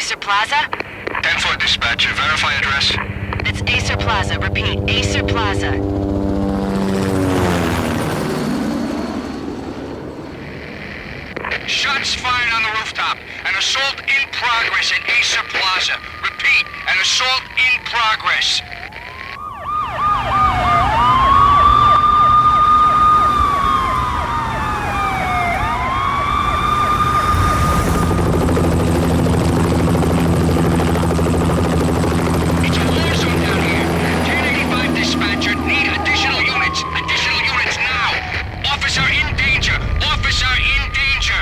Acer Plaza? 10-4 dispatcher, verify address. It's Acer Plaza. Repeat, Acer Plaza. Shots fired on the rooftop. An assault in progress at Acer Plaza. Repeat, an assault in progress. It's a war zone down here. 1085 dispatcher, need additional units. Additional units now. Officer in danger. Officer in danger.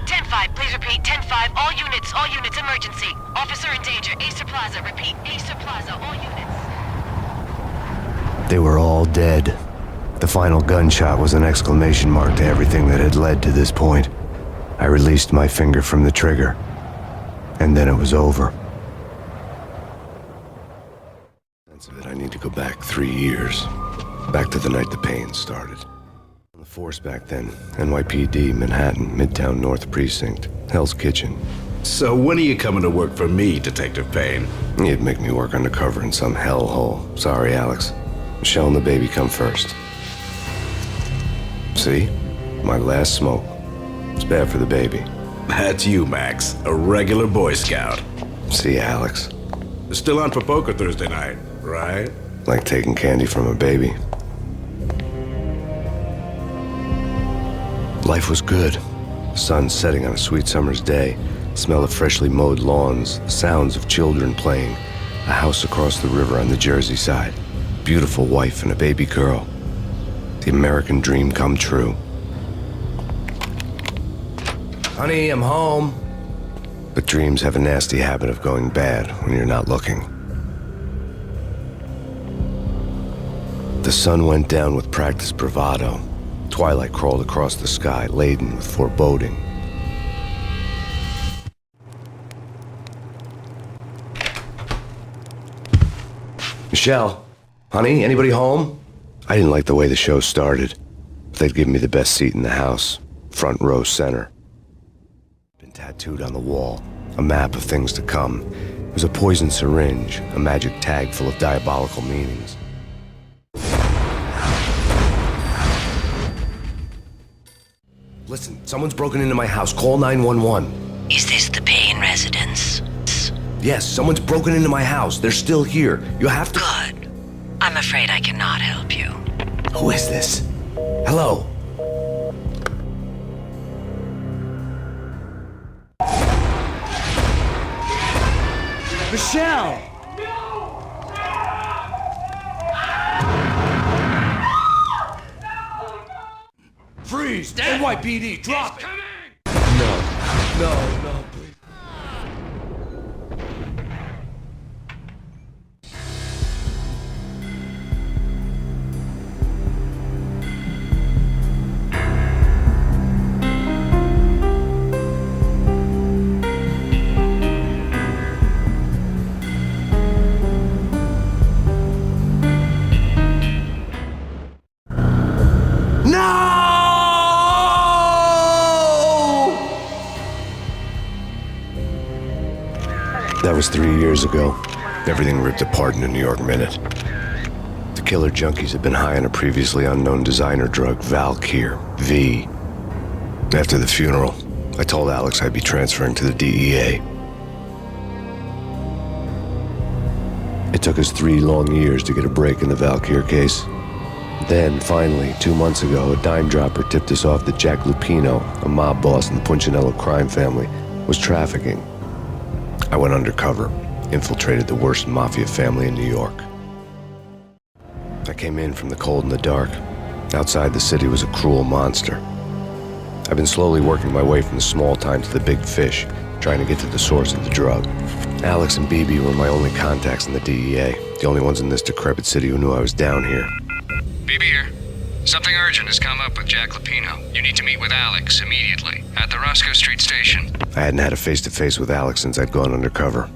10-5, please repeat. 10-5, all units, emergency. Officer in danger, Acer Plaza. Repeat, Acer Plaza, all units. They were all dead. The final gunshot was an exclamation mark to everything that had led to this point. I released my finger from the trigger, and then it was over. Sense of it, I need to go back 3 years. Back to the night the Payne started. On the force back then, NYPD, Manhattan, Midtown North Precinct, Hell's Kitchen. So when are you coming to work for me, Detective Payne? You'd make me work undercover in some hellhole. Sorry, Alex. Michelle and the baby come first. See? My last smoke. It's bad for the baby. That's you, Max. A regular Boy Scout. See, Alex. Still on for poker Thursday night, right? Like taking candy from a baby. Life was good. The sun setting on a sweet summer's day. The smell of freshly mowed lawns. The sounds of children playing. A house across the river on the Jersey side. Beautiful wife and a baby girl. The American dream come true. Honey, I'm home. But dreams have a nasty habit of going bad when you're not looking. The sun went down with practiced bravado. Twilight crawled across the sky, laden with foreboding. Michelle, honey, anybody home? I didn't like the way the show started. They'd given me the best seat in the house, front row center. Been tattooed on the wall, a map of things to come. It was a poison syringe, a magic tag full of diabolical meanings. Listen, someone's broken into my house. Call 911. Is this the Payne residence? Yes, someone's broken into my house. They're still here. You have to... Good. I'm afraid I cannot help you. Who is this? Hello? Michelle! Freeze! NYPD, drop it! Coming! No, please. That was 3 years ago. Everything ripped apart in a New York minute. The killer junkies had been high on a previously unknown designer drug, Valkyr, V. After the funeral, I told Alex I'd be transferring to the DEA. It took us 3 long years to get a break in the Valkyr case. Then, finally, 2 months ago, a dime dropper tipped us off that Jack Lupino, a mob boss in the Punchinello crime family, was trafficking. I went undercover, infiltrated the worst mafia family in New York. I came in from the cold and the dark. Outside the city was a cruel monster. I've been slowly working my way from the small time to the big fish, trying to get to the source of the drug. Alex and BB were my only contacts in the DEA, the only ones in this decrepit city who knew I was down here. BB here. Something urgent has come up with Jack Lupino. You need to meet with Alex immediately at the Roscoe Street station. I hadn't had a face-to-face with Alex since I'd gone undercover.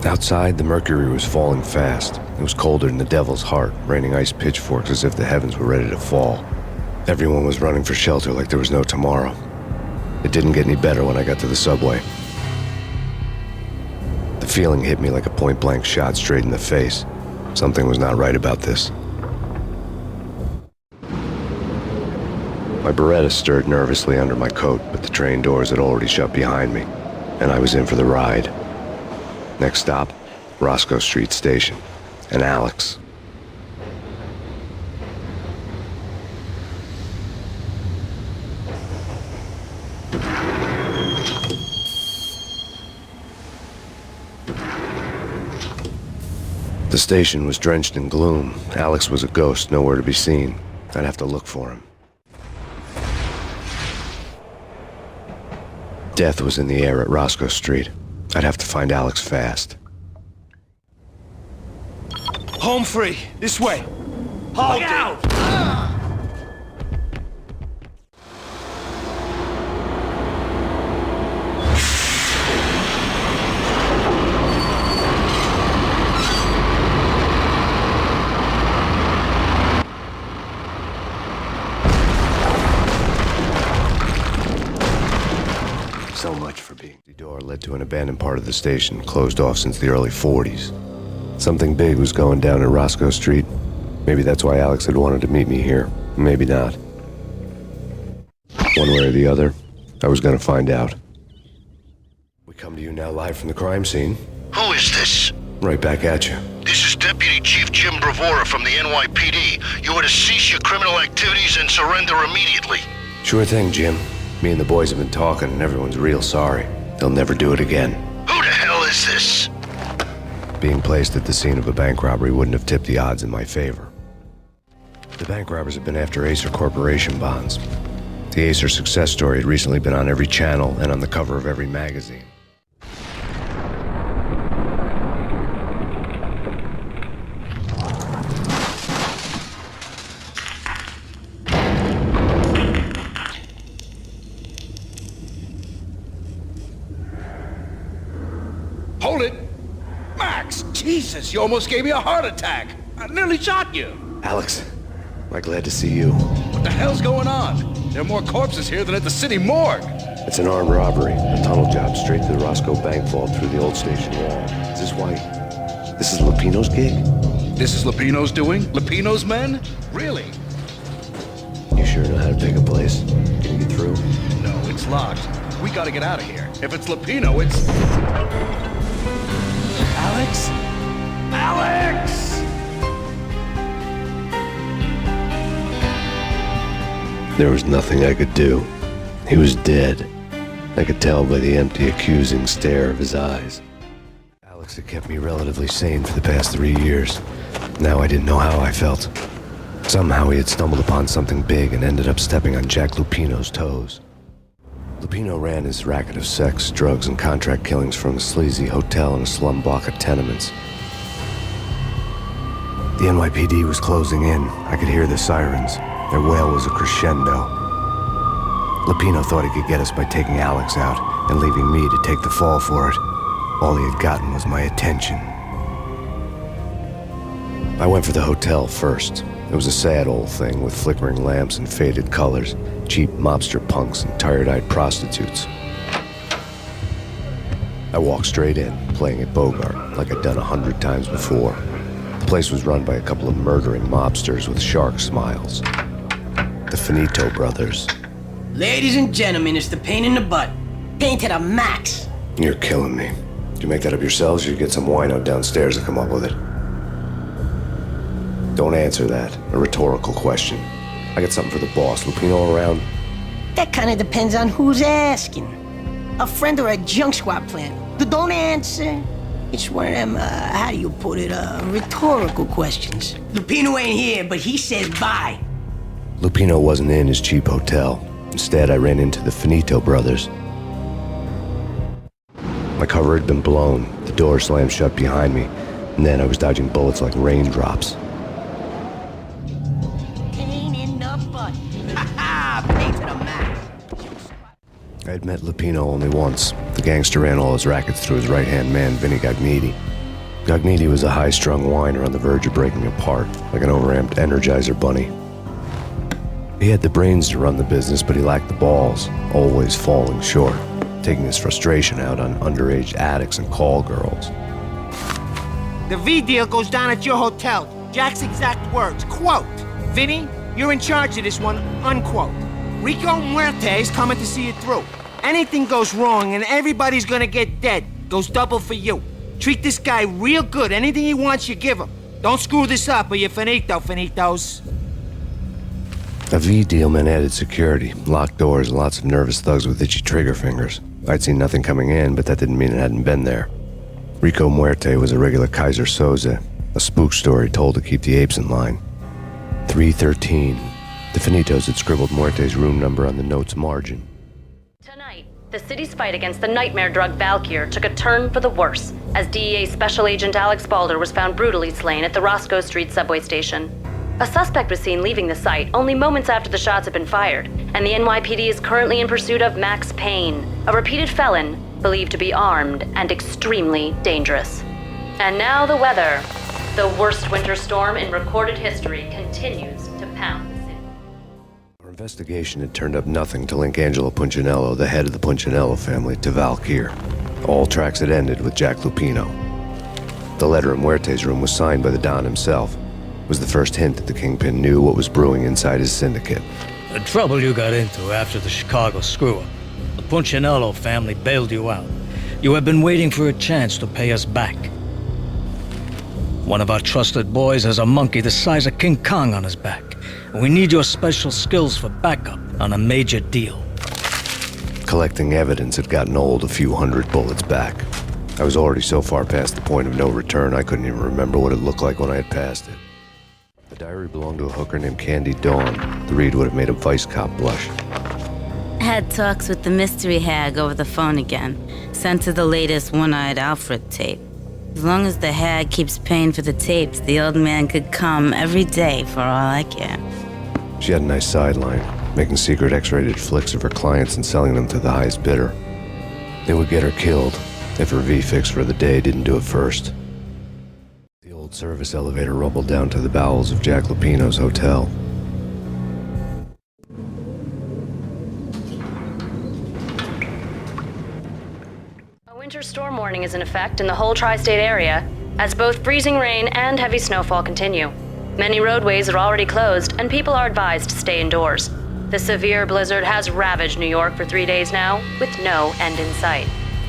Outside, the mercury was falling fast. It was colder than the devil's heart, raining ice pitchforks as if the heavens were ready to fall. Everyone was running for shelter like there was no tomorrow. It didn't get any better when I got to the subway. feeling hit me like a point-blank shot straight in the face. Something was not right about this. My Beretta stirred nervously under my coat, but the train doors had already shut behind me, and I was in for the ride. Next stop, Roscoe Street Station, and Alex. The station was drenched in gloom. Alex was a ghost, nowhere to be seen. I'd have to look for him. Death was in the air at Roscoe Street. I'd have to find Alex fast. Home free. This way. Hold out! So much for being. The door led to an abandoned part of the station, closed off since the early 40s. Something big was going down at Roscoe Street. Maybe that's why Alex had wanted to meet me here. Maybe not. One way or the other, I was going to find out. We come to you now live from the crime scene. Who is this? Right back at you. This is Deputy Chief Jim Bravura from the NYPD. You are to cease your criminal activities and surrender immediately. Sure thing, Jim. Me and the boys have been talking, and everyone's real sorry. They'll never do it again. Who the hell is this? Being placed at the scene of a bank robbery wouldn't have tipped the odds in my favor. The bank robbers have been after Acer Corporation bonds. The Acer success story had recently been on every channel and on the cover of every magazine. Hold it! Max! Jesus, you almost gave me a heart attack! I nearly shot you! Alex, I'm glad to see you. What the hell's going on? There are more corpses here than at the city morgue! It's an armed robbery, a tunnel job straight to the Roscoe Bank vault through the old station wall. Is this why? This is Lupino's gig? This is Lupino's doing? Lupino's men? Really? You sure know how to pick a place? Can you get through? No, it's locked. We gotta get out of here. If it's Lupino, it's... Alex? Alex! There was nothing I could do. He was dead. I could tell by the empty, accusing stare of his eyes. Alex had kept me relatively sane for the past 3 years. Now I didn't know how I felt. Somehow he had stumbled upon something big and ended up stepping on Jack Lupino's toes. Lupino ran his racket of sex, drugs, and contract killings from a sleazy hotel in a slum block of tenements. The NYPD was closing in. I could hear the sirens. Their wail was a crescendo. Lupino thought he could get us by taking Alex out and leaving me to take the fall for it. All he had gotten was my attention. I went for the hotel first. It was a sad old thing with flickering lamps and faded colors, cheap mobster punks and tired-eyed prostitutes. I walked straight in, playing at Bogart like I'd done 100 times before. The place was run by a couple of murdering mobsters with shark smiles. The Finito brothers. Ladies and gentlemen, it's the Payne in the butt. Payne to the max. You're killing me. Did you make that up yourselves, or you get some wino downstairs to come up with it? Don't answer that. A rhetorical question. I got something for the boss. Lupino around? That kind of depends on who's asking. A friend or a junk squad plan. Don't answer. It's one of them, how do you put it, rhetorical questions. Lupino ain't here, but he says bye. Lupino wasn't in his cheap hotel. Instead, I ran into the Finito brothers. My cover had been blown. The door slammed shut behind me, and then I was dodging bullets like raindrops. Payne in the butt. Ha ha! Payne to the max. I had met Lupino only once. The gangster ran all his rackets through his right-hand man, Vinny Gagniti. Gagniti was a high-strung whiner on the verge of breaking apart, like an overamped Energizer bunny. He had the brains to run the business, but he lacked the balls, always falling short, taking his frustration out on underage addicts and call girls. The V deal goes down at your hotel. Jack's exact words, quote, "Vinny, you're in charge of this one," unquote. Rico Muerte's coming to see it through. Anything goes wrong and everybody's gonna get dead, goes double for you. Treat this guy real good. Anything he wants, you give him. Don't screw this up or you're finito, finitos. A V deal meant added security, locked doors, and lots of nervous thugs with itchy trigger fingers. I'd seen nothing coming in, but that didn't mean it hadn't been there. Rico Muerte was a regular Kaiser Soze, a spook story told to keep the apes in line. 313. The Finitos had scribbled Muerte's room number on the note's margin. Tonight, the city's fight against the nightmare drug Valkyr took a turn for the worse, as DEA Special Agent Alex Balder was found brutally slain at the Roscoe Street subway station. A suspect was seen leaving the site only moments after the shots had been fired, and the NYPD is currently in pursuit of Max Payne, a repeated felon believed to be armed and extremely dangerous. And now the weather. The worst winter storm in recorded history continues to pound the city. Our investigation had turned up nothing to link Angelo Punchinello, the head of the Punchinello family, to Valkyr. All tracks had ended with Jack Lupino. The letter in Muerte's room was signed by the Don himself. It was the first hint that the Kingpin knew what was brewing inside his syndicate. The trouble you got into after the Chicago screw-up. The Punchinello family bailed you out. You have been waiting for a chance to pay us back. One of our trusted boys has a monkey the size of King Kong on his back. We need your special skills for backup on a major deal. Collecting evidence had gotten old a few hundred bullets back. I was already so far past the point of no return I couldn't even remember what it looked like when I had passed it. The diary belonged to a hooker named Candy Dawn. The read would have made a vice cop blush. Had talks with the mystery hag over the phone again. Sent her the latest One-Eyed Alfred tape. As long as the hag keeps paying for the tapes, the old man could come every day for all I care. She had a nice sideline, making secret X-rated flicks of her clients and selling them to the highest bidder. They would get her killed if her V-fix for the day didn't do it first. The old service elevator rumbled down to the bowels of Jack Lupino's hotel. A winter storm warning is in effect in the whole tri-state area, as both freezing rain and heavy snowfall continue. Many roadways are already closed, and people are advised to stay indoors. The severe blizzard has ravaged New York for 3 days now, with no end in sight.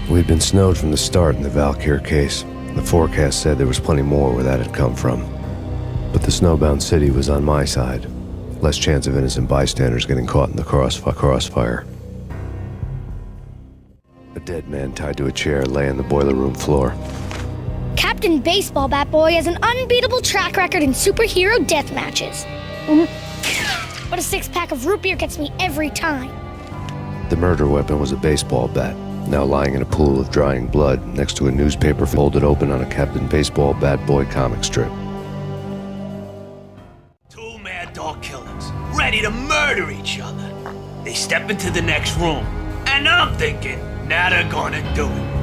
We'd been snowed from the start in the Valkyr case. The forecast said there was plenty more where that had come from. But the snowbound city was on my side. Less chance of innocent bystanders getting caught in the crossfire. A dead man tied to a chair lay on the boiler room floor. Captain Baseball Bat Boy has an unbeatable track record in superhero death matches. But a six-pack of root beer gets me every time. The murder weapon was a baseball bat, now lying in a pool of drying blood next to a newspaper folded open on a Captain Baseball Bat Boy comic strip. Two mad dog killers, ready to murder each other. They step into the next room, and I'm thinking, now they're gonna do it.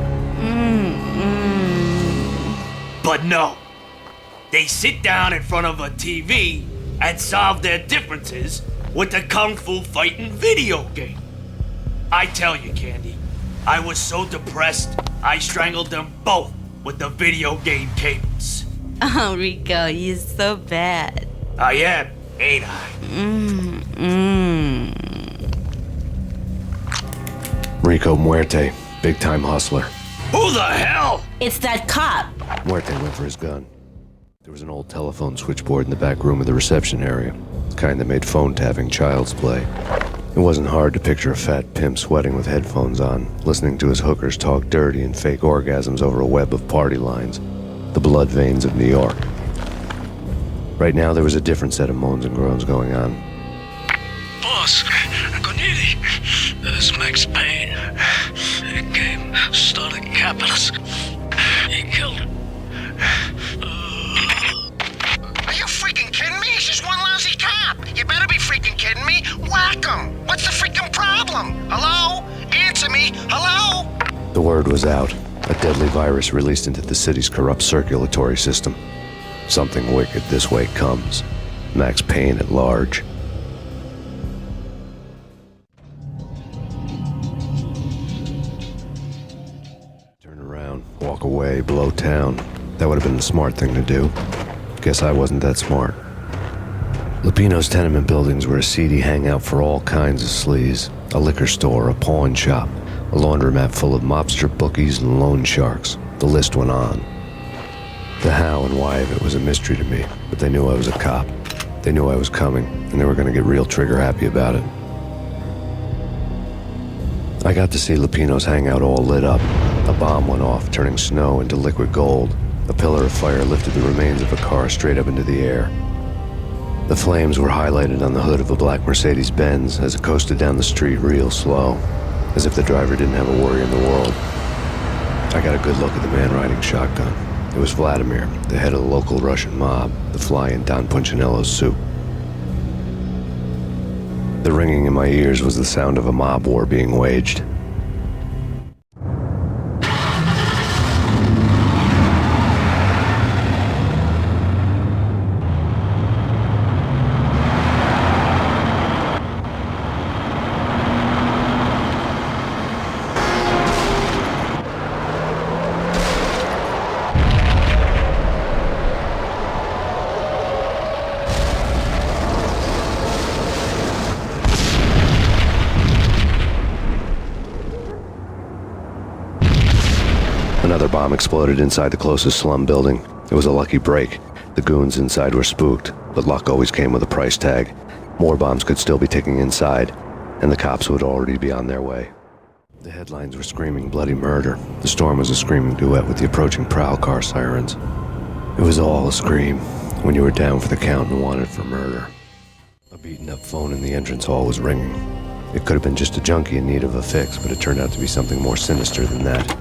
But no. They sit down in front of a TV and solve their differences with the Kung Fu fighting video game. I tell you, Candy, I was so depressed, I strangled them both with the video game cables. Oh, Rico, you're so bad. I am, ain't I? Rico Muerte, big-time hustler. Who the hell? It's that cop. Muerte went for his gun. There was an old telephone switchboard in the back room of the reception area, the kind that made phone tapping child's play. It wasn't hard to picture a fat pimp sweating with headphones on, listening to his hookers talk dirty and fake orgasms over a web of party lines, the blood veins of New York. Right now, there was a different set of moans and groans going on. Boss, Corneli, this is Max Payne. He came, started capping us. He killed her. Are you freaking kidding me? He's just one lousy cop. You better be freaking kidding me. Whack him. What's the freaking problem? Hello? Answer me. Hello? The word was out. A deadly virus released into the city's corrupt circulatory system. Something wicked this way comes. Max Payne at large. Turn around, walk away, blow town. That would have been the smart thing to do. Guess I wasn't that smart. Lupino's tenement buildings were a seedy hangout for all kinds of sleaze. A liquor store, a pawn shop, a laundromat full of mobster bookies and loan sharks. The list went on. The how and why of it was a mystery to me, but they knew I was a cop. They knew I was coming, and they were going to get real trigger-happy about it. I got to see Lupino's hangout all lit up. A bomb went off, turning snow into liquid gold. A pillar of fire lifted the remains of a car straight up into the air. The flames were highlighted on the hood of a black Mercedes-Benz as it coasted down the street real slow, as if the driver didn't have a worry in the world. I got a good look at the man riding shotgun. It was Vladimir, the head of the local Russian mob, the fly in Don Punchinello's soup. The ringing in my ears was the sound of a mob war being waged. Another bomb exploded inside the closest slum building. It was a lucky break. The goons inside were spooked, but luck always came with a price tag. More bombs could still be ticking inside, and the cops would already be on their way. The headlines were screaming bloody murder. The storm was a screaming duet with the approaching prowl car sirens. It was all a scream when you were down for the count and wanted for murder. A beaten-up phone in the entrance hall was ringing. It could have been just a junkie in need of a fix, but it turned out to be something more sinister than that.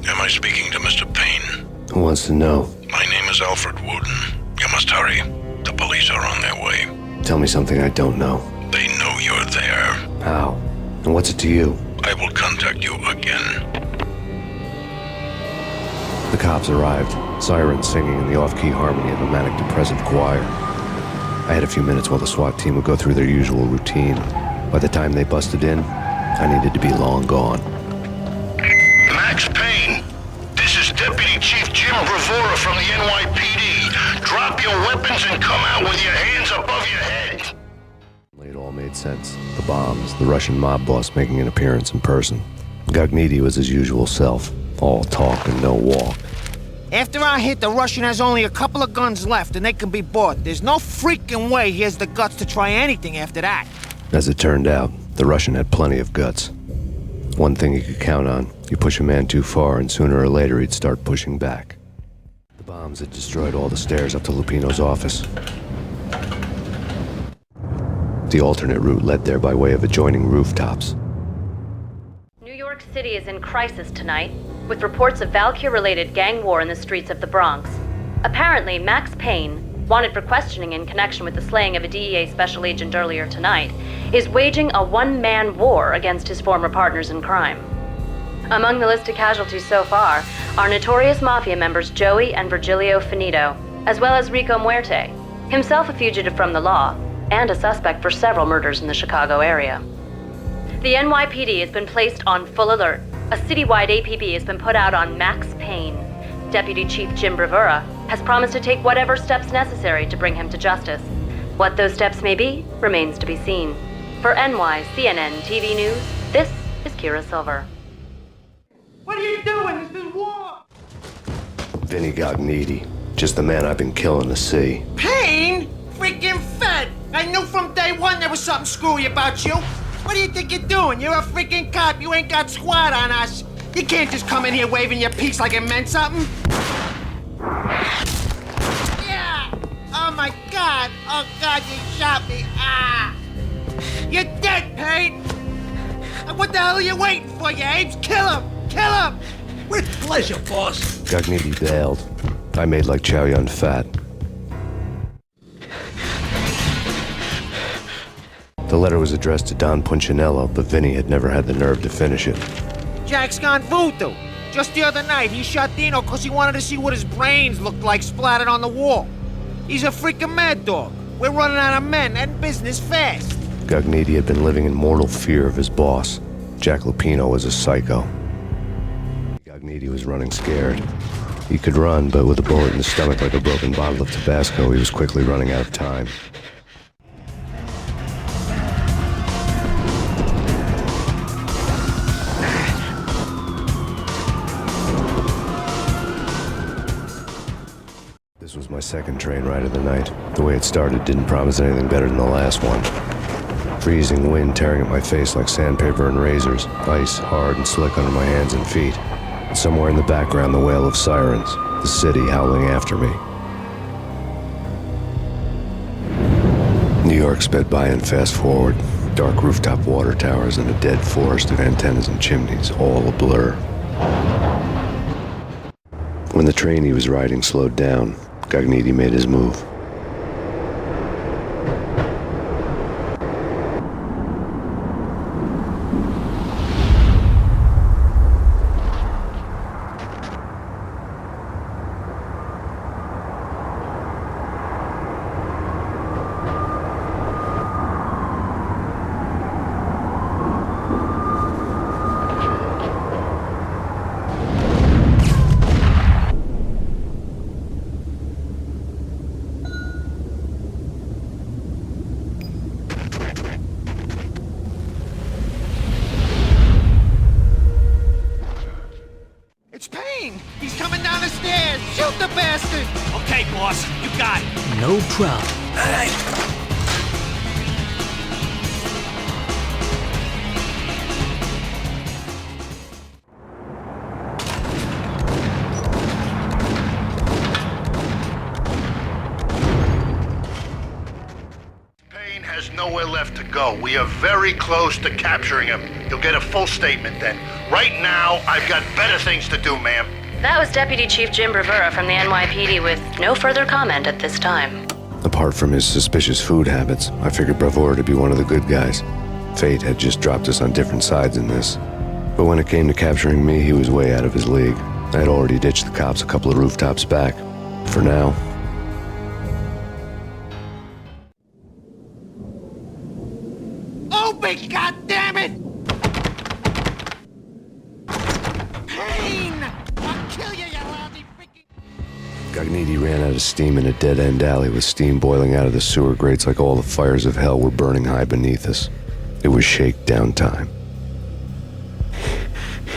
Am I speaking to Mr. Payne? Who wants to know? My name is Alfred Wooden. You must hurry. The police are on their way. Tell me something I don't know. They know you're there. How? And what's it to you? I will contact you again. The cops arrived, sirens singing in the off-key harmony of a manic-depressive choir. I had a few minutes while the SWAT team would go through their usual routine. By the time they busted in, I needed to be long gone. Max Payne, this is Deputy Chief Jim Bravura from the NYPD. Drop your weapons and come out with your hands above your head. It all made sense. The bombs, the Russian mob boss making an appearance in person. Gagniti was his usual self, all talk and no walk. After I hit, the Russian has only a couple of guns left and they can be bought. There's no freaking way he has the guts to try anything after that. As it turned out, the Russian had plenty of guts. One thing you could count on, you push a man too far and sooner or later he'd start pushing back. The bombs had destroyed all the stairs up to Lupino's office. The alternate route led there by way of adjoining rooftops. New York City is in crisis tonight, with reports of Valkyr-related gang war in the streets of the Bronx. Apparently, Max Payne, wanted for questioning in connection with the slaying of a DEA special agent earlier tonight, is waging a one-man war against his former partners in crime. Among the listed casualties so far are notorious mafia members Joey and Virgilio Finito, as well as Rico Muerte, himself a fugitive from the law, and a suspect for several murders in the Chicago area. The NYPD has been placed on full alert. A citywide APB has been put out on Max Payne. Deputy Chief Jim Bravura has promised to take whatever steps necessary to bring him to justice. What those steps may be remains to be seen. For NYCNN TV News, this is Kira Silver. What are you doing? This is war! Vinny Gagniti, just the man I've been killing to see. Payne? Freaking fed! I knew from day one there was something screwy about you. What do you think you're doing? You're a freaking cop. You ain't got squad on us. You can't just come in here waving your piece like it meant something. Yeah! Oh my God! Oh God, you shot me! Ah! You're dead, Payne! What the hell are you waiting for, you apes? Kill him! Kill him! With pleasure, boss. Gagniti bailed. I made like Chow Yun Fat. The letter was addressed to Don Punchinello, but Vinny had never had the nerve to finish it. Jack's gone voodoo. Just the other night, he shot Dino because he wanted to see what his brains looked like splattered on the wall. He's a freaking mad dog. We're running out of men and business fast. Gagniti had been living in mortal fear of his boss. Jack Lupino was a psycho. Gagniti was running scared. He could run, but with a bullet in his stomach like a broken bottle of Tabasco, he was quickly running out of time. This was my second train ride of the night. The way it started didn't promise anything better than the last one. Freezing wind tearing at my face like sandpaper and razors, ice hard and slick under my hands and feet. And somewhere in the background, the wail of sirens, the city howling after me. New York sped by in fast forward. Dark rooftop water towers and a dead forest of antennas and chimneys, all a blur. When the train he was riding slowed down, Gognitti made his move. It's Payne! He's coming down the stairs! Shoot the bastard! Okay, boss, you got it. No problem. Payne has nowhere left to go. We are very close to capturing him. You'll get a full statement then. Right now, I've got better things to do, ma'am. That was Deputy Chief Jim Bravura from the NYPD with no further comment at this time. Apart from his suspicious food habits, I figured Bravura to be one of the good guys. Fate had just dropped us on different sides in this. But when it came to capturing me, he was way out of his league. I had already ditched the cops a couple of rooftops back. For now. Open, goddammit! Payne! I'll kill you, you lousy freaking... Gognitti ran out of steam in a dead-end alley with steam boiling out of the sewer grates like all the fires of hell were burning high beneath us. It was shakedown time.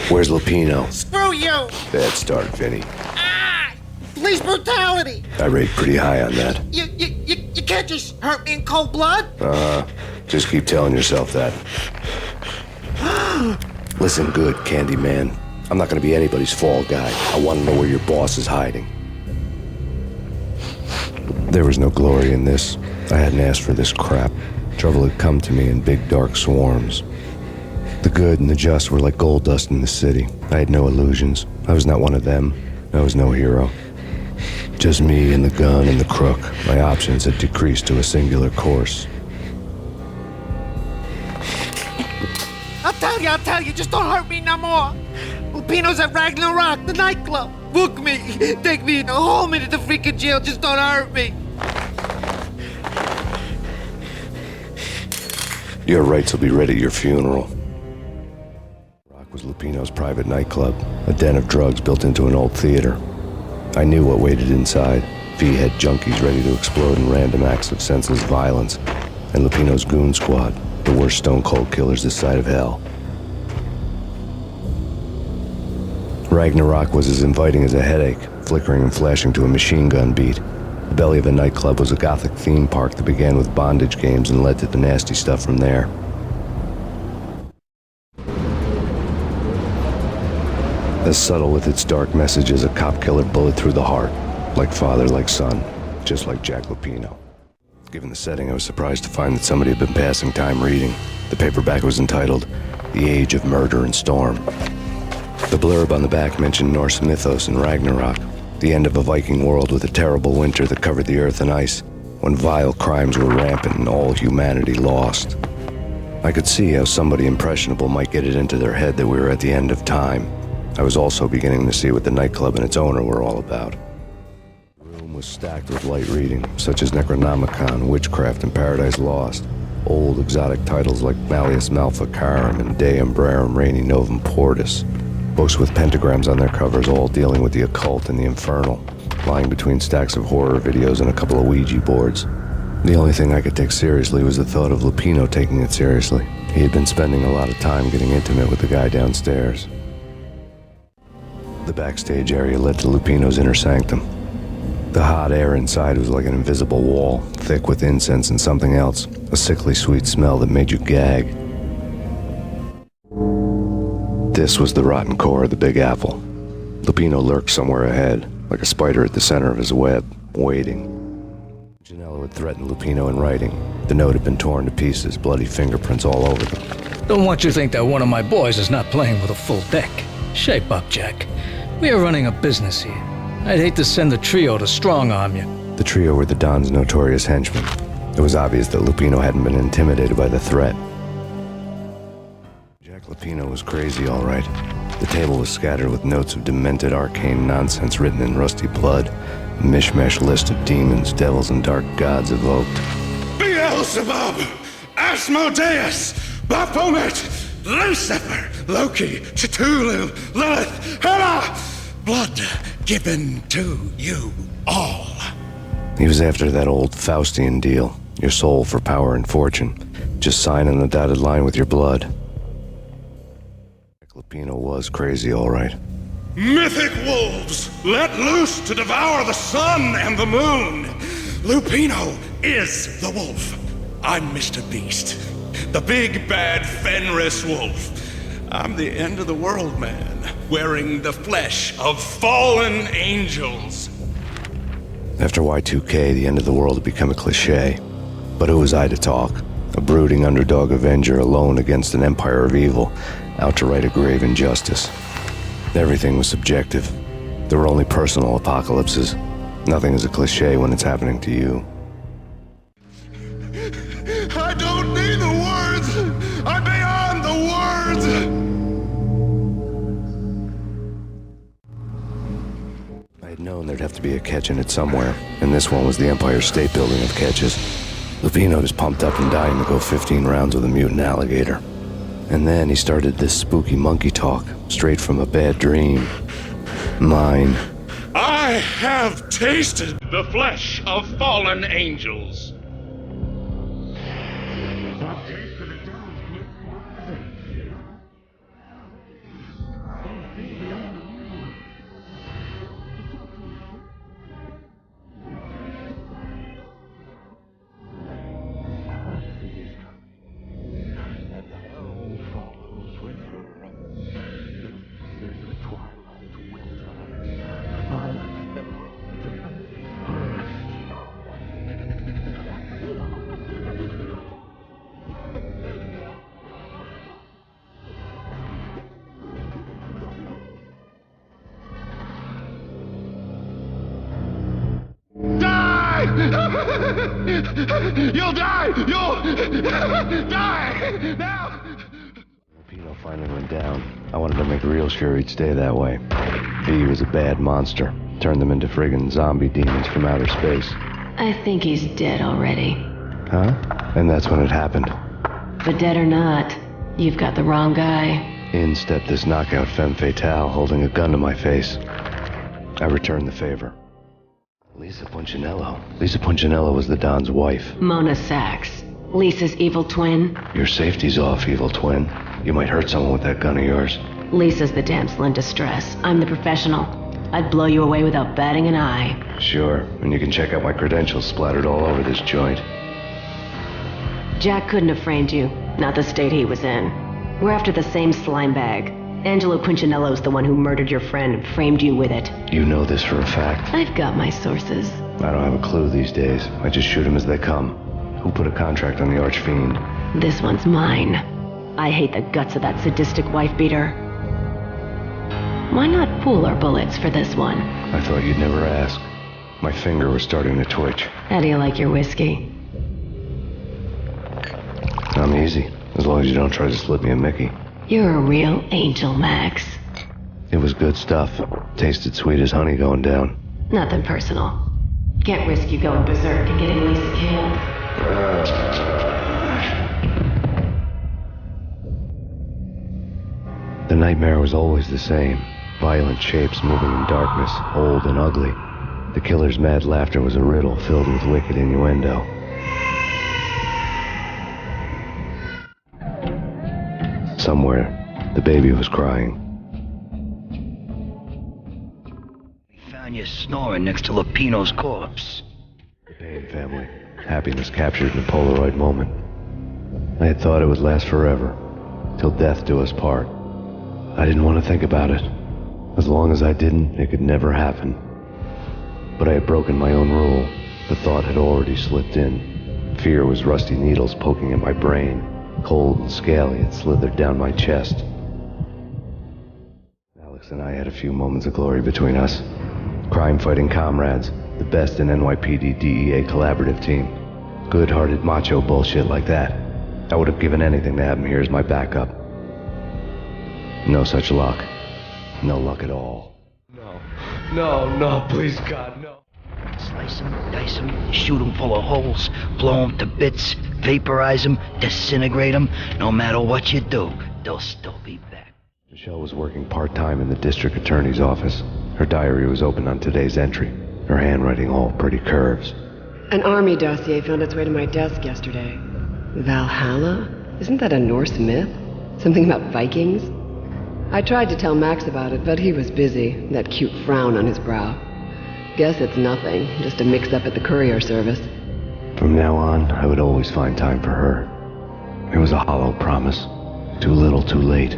Where's Lupino? Screw you! Bad start, Vinny. Ah! Police brutality! I rate pretty high on that. You can't just hurt me in cold blood? Just keep telling yourself that. Listen good, Candyman. I'm not gonna be anybody's fall guy. I want to know where your boss is hiding. There was no glory in this. I hadn't asked for this crap. Trouble had come to me in big dark swarms. The good and the just were like gold dust in the city. I had no illusions. I was not one of them. I was no hero. Just me and the gun and the crook. My options had decreased to a singular course. I'll tell you, just don't hurt me no more. Lupino's at Ragnarok, the nightclub. Book me, take me home into the freaking jail, just don't hurt me. Your rights will be ready at your funeral. Rock was Lupino's private nightclub, a den of drugs built into an old theater. I knew what waited inside. V-head junkies ready to explode in random acts of senseless violence. And Lupino's goon squad, the worst stone-cold killers this side of hell. Ragnarok was as inviting as a headache, flickering and flashing to a machine gun beat. The belly of the nightclub was a gothic theme park that began with bondage games and led to the nasty stuff from there. As subtle with its dark message as a cop killer bullet through the heart. Like father, like son, just like Jack Lupino. Given the setting, I was surprised to find that somebody had been passing time reading. The paperback was entitled, The Age of Murder and Storm. The blurb on the back mentioned Norse mythos and Ragnarok, the end of a Viking world with a terrible winter that covered the earth in ice, when vile crimes were rampant and all humanity lost. I could see how somebody impressionable might get it into their head that we were at the end of time. I was also beginning to see what the nightclub and its owner were all about. The room was stacked with light reading, such as Necronomicon, Witchcraft, and Paradise Lost. Old exotic titles like Malleus Maleficarum and De Umbrarum Reini Novum Portus. Books with pentagrams on their covers, all dealing with the occult and the infernal, lying between stacks of horror videos and a couple of Ouija boards. The only thing I could take seriously was the thought of Lupino taking it seriously. He had been spending a lot of time getting intimate with the guy downstairs. The backstage area led to Lupino's inner sanctum. The hot air inside was like an invisible wall, thick with incense and something else, a sickly sweet smell that made you gag. This was the rotten core of the Big Apple. Lupino lurked somewhere ahead, like a spider at the center of his web, waiting. Janello had threatened Lupino in writing. The note had been torn to pieces, bloody fingerprints all over them. Don't want you to think that one of my boys is not playing with a full deck. Shape up, Jack. We are running a business here. I'd hate to send the trio to strong-arm you. The trio were the Don's notorious henchmen. It was obvious that Lupino hadn't been intimidated by the threat. Jack Lupino was crazy, all right. The table was scattered with notes of demented arcane nonsense written in rusty blood, a mishmash list of demons, devils, and dark gods evoked. Beelzebub, Asmodeus, Baphomet, Lucifer, Loki, Cthulhu, Lilith, Hela! Blood given to you all. He was after that old Faustian deal, your soul for power and fortune. Just sign on the dotted line with your blood. Lupino was crazy, all right. Mythic wolves, let loose to devour the sun and the moon. Lupino is the wolf. I'm Mr. Beast, the big bad Fenris wolf. I'm the end of the world man, wearing the flesh of fallen angels. After Y2K, the end of the world had become a cliché. But who was I to talk? A brooding underdog avenger alone against an empire of evil, out to right a grave injustice. Everything was subjective. There were only personal apocalypses. Nothing is a cliché when it's happening to you. I don't need the words! I'm beyond the words! I had known there'd have to be a catch in it somewhere, and this one was the Empire State Building of catches. Lupino was pumped up and dying to go 15 rounds with a mutant alligator. And then he started this spooky monkey talk, straight from a bad dream. Mine. I have tasted the flesh of fallen angels. You'll die! You'll die! Now! Lupino finally went down. I wanted to make real sure he'd stay that way. V was a bad monster. Turned them into friggin' zombie demons from outer space. I think he's dead already. Huh? And that's when it happened. But dead or not, you've got the wrong guy. In stepped this knockout femme fatale, holding a gun to my face. I returned the favor. Lisa Punchinello. Lisa Punchinello was the Don's wife. Mona Sachs. Lisa's evil twin. Your safety's off, evil twin. You might hurt someone with that gun of yours. Lisa's the damsel in distress. I'm the professional. I'd blow you away without batting an eye. Sure, and you can check out my credentials splattered all over this joint. Jack couldn't have framed you. Not the state he was in. We're after the same slime bag. Angelo Punchinello's the one who murdered your friend and framed you with it. You know this for a fact. I've got my sources. I don't have a clue these days. I just shoot them as they come. Who put a contract on the Archfiend? This one's mine. I hate the guts of that sadistic wife-beater. Why not pool our bullets for this one? I thought you'd never ask. My finger was starting to twitch. How do you like your whiskey? I'm easy, as long as you don't try to slip me a Mickey. You're a real angel, Max. It was good stuff. Tasted sweet as honey going down. Nothing personal. Can't risk you going berserk and getting Lisa killed. The nightmare was always the same. Violent shapes moving in darkness, old and ugly. The killer's mad laughter was a riddle filled with wicked innuendo. Somewhere, the baby was crying. We found you snoring next to Lupino's corpse. The Payne family. Happiness captured in a Polaroid moment. I had thought it would last forever, till death do us part. I didn't want to think about it. As long as I didn't, it could never happen. But I had broken my own rule. The thought had already slipped in. Fear was rusty needles poking at my brain. Cold and scaly, it slithered down my chest. Alex and I had a few moments of glory between us. Crime-fighting comrades, the best in NYPD DEA collaborative team. Good-hearted macho bullshit like that. I would have given anything to have him here as my backup. No such luck. No luck at all. No, please, God, no. Slice them, dice them, shoot them full of holes, blow them to bits, vaporize them, disintegrate them. No matter what you do, they'll still be back. Michelle was working part-time in the district attorney's office. Her diary was open on today's entry. Her handwriting all pretty curves. An army dossier found its way to my desk yesterday. Valhalla? Isn't that a Norse myth? Something about Vikings? I tried to tell Max about it, but he was busy, that cute frown on his brow. Guess it's nothing, just a mix-up at the courier service. From now on, I would always find time for her. It was a hollow promise. Too little, too late.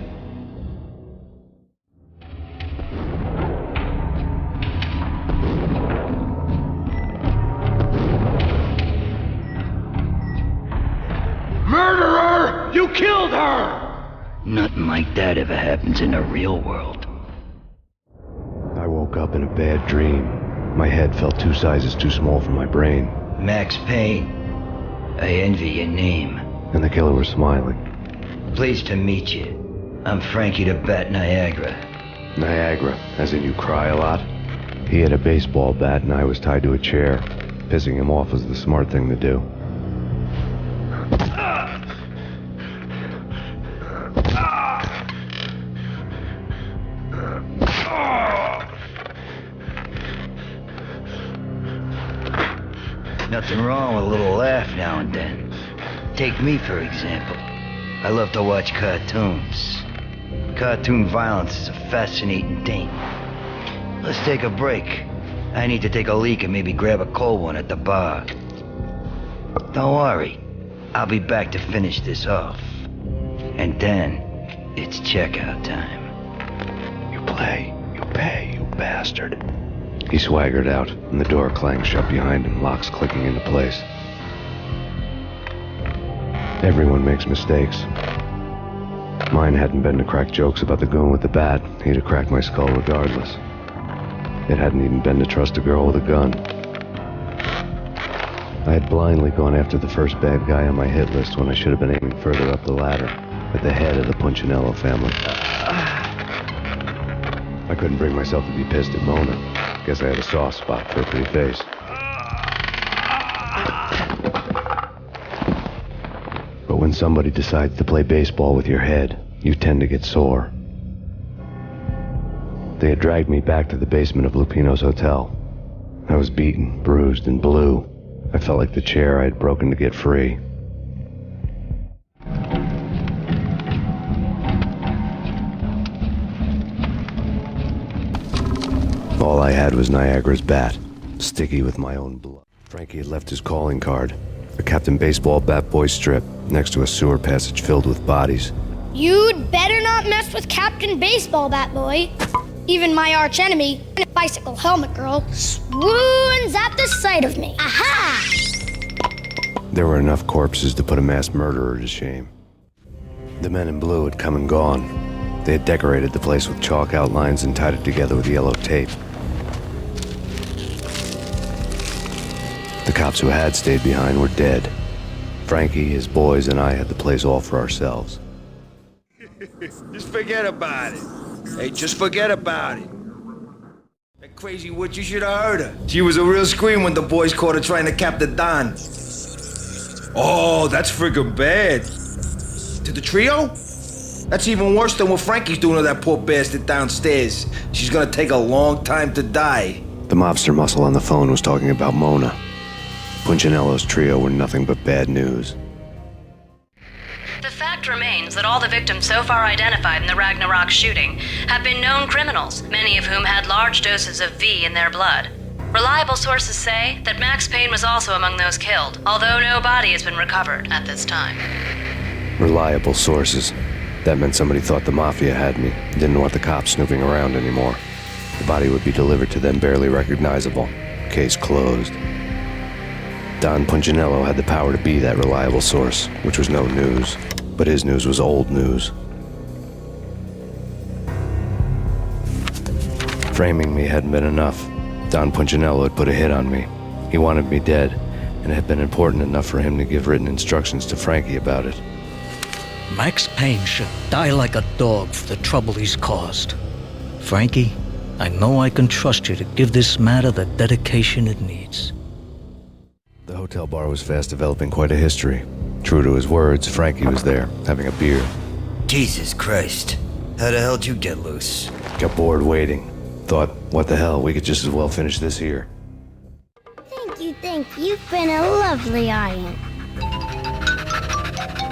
Murderer! You killed her! Nothing like that ever happens in the real world. I woke up in a bad dream. My head felt 2 sizes too small for my brain. Max Payne. I envy your name. And the killer was smiling. Pleased to meet you. I'm Frankie the Bat Niagara. Niagara, as in you cry a lot? He had a baseball bat and I was tied to a chair. Pissing him off was the smart thing to do. Nothing wrong with a little laugh now and then. Take me, for example. I love to watch cartoons. Cartoon violence is a fascinating thing. Let's take a break. I need to take a leak and maybe grab a cold one at the bar. Don't worry. I'll be back to finish this off. And then, it's checkout time. You play, you pay, you bastard. He swaggered out, and the door clanged shut behind him, locks clicking into place. Everyone makes mistakes. Mine hadn't been to crack jokes about the goon with the bat. He'd have cracked my skull regardless. It hadn't even been to trust a girl with a gun. I had blindly gone after the first bad guy on my hit list when I should have been aiming further up the ladder, at the head of the Punchinello family. I couldn't bring myself to be pissed at Mona. Guess I had a soft spot for a pretty face. But when somebody decides to play baseball with your head, you tend to get sore. They had dragged me back to the basement of Lupino's hotel. I was beaten, bruised, and blue. I felt like the chair I had broken to get free. All I had was Niagara's bat, sticky with my own blood. Frankie had left his calling card, a Captain Baseball Bat Boy strip, next to a sewer passage filled with bodies. You'd better not mess with Captain Baseball Bat Boy. Even my arch enemy, Bicycle Helmet Girl, swoons at the sight of me. Aha! There were enough corpses to put a mass murderer to shame. The men in blue had come and gone. They had decorated the place with chalk outlines and tied it together with yellow tape. The cops who had stayed behind were dead. Frankie, his boys, and I had the place all for ourselves. Just forget about it. Hey, just forget about it. That crazy witch, you should have heard her. She was a real scream when the boys caught her trying to cap the Don. Oh, that's friggin' bad. To the trio? That's even worse than what Frankie's doing to that poor bastard downstairs. She's gonna take a long time to die. The mobster muscle on the phone was talking about Mona. Punchinello's trio were nothing but bad news. The fact remains that all the victims so far identified in the Ragnarok shooting have been known criminals, many of whom had large doses of V in their blood. Reliable sources say that Max Payne was also among those killed, although no body has been recovered at this time. Reliable sources. That meant somebody thought the Mafia had me, didn't want the cops snooping around anymore. The body would be delivered to them barely recognizable. Case closed. Don Punchinello had the power to be that reliable source, which was no news. But his news was old news. Framing me hadn't been enough. Don Punchinello had put a hit on me. He wanted me dead, and it had been important enough for him to give written instructions to Frankie about it. Max Payne should die like a dog for the trouble he's caused. Frankie, I know I can trust you to give this matter the dedication it needs. The hotel bar was fast developing quite a history. True to his words, Frankie was there, having a beer. Jesus Christ. How the hell did you get loose? Got bored waiting. Thought, what the hell, we could just as well finish this here. Thank you. You've been a lovely audience.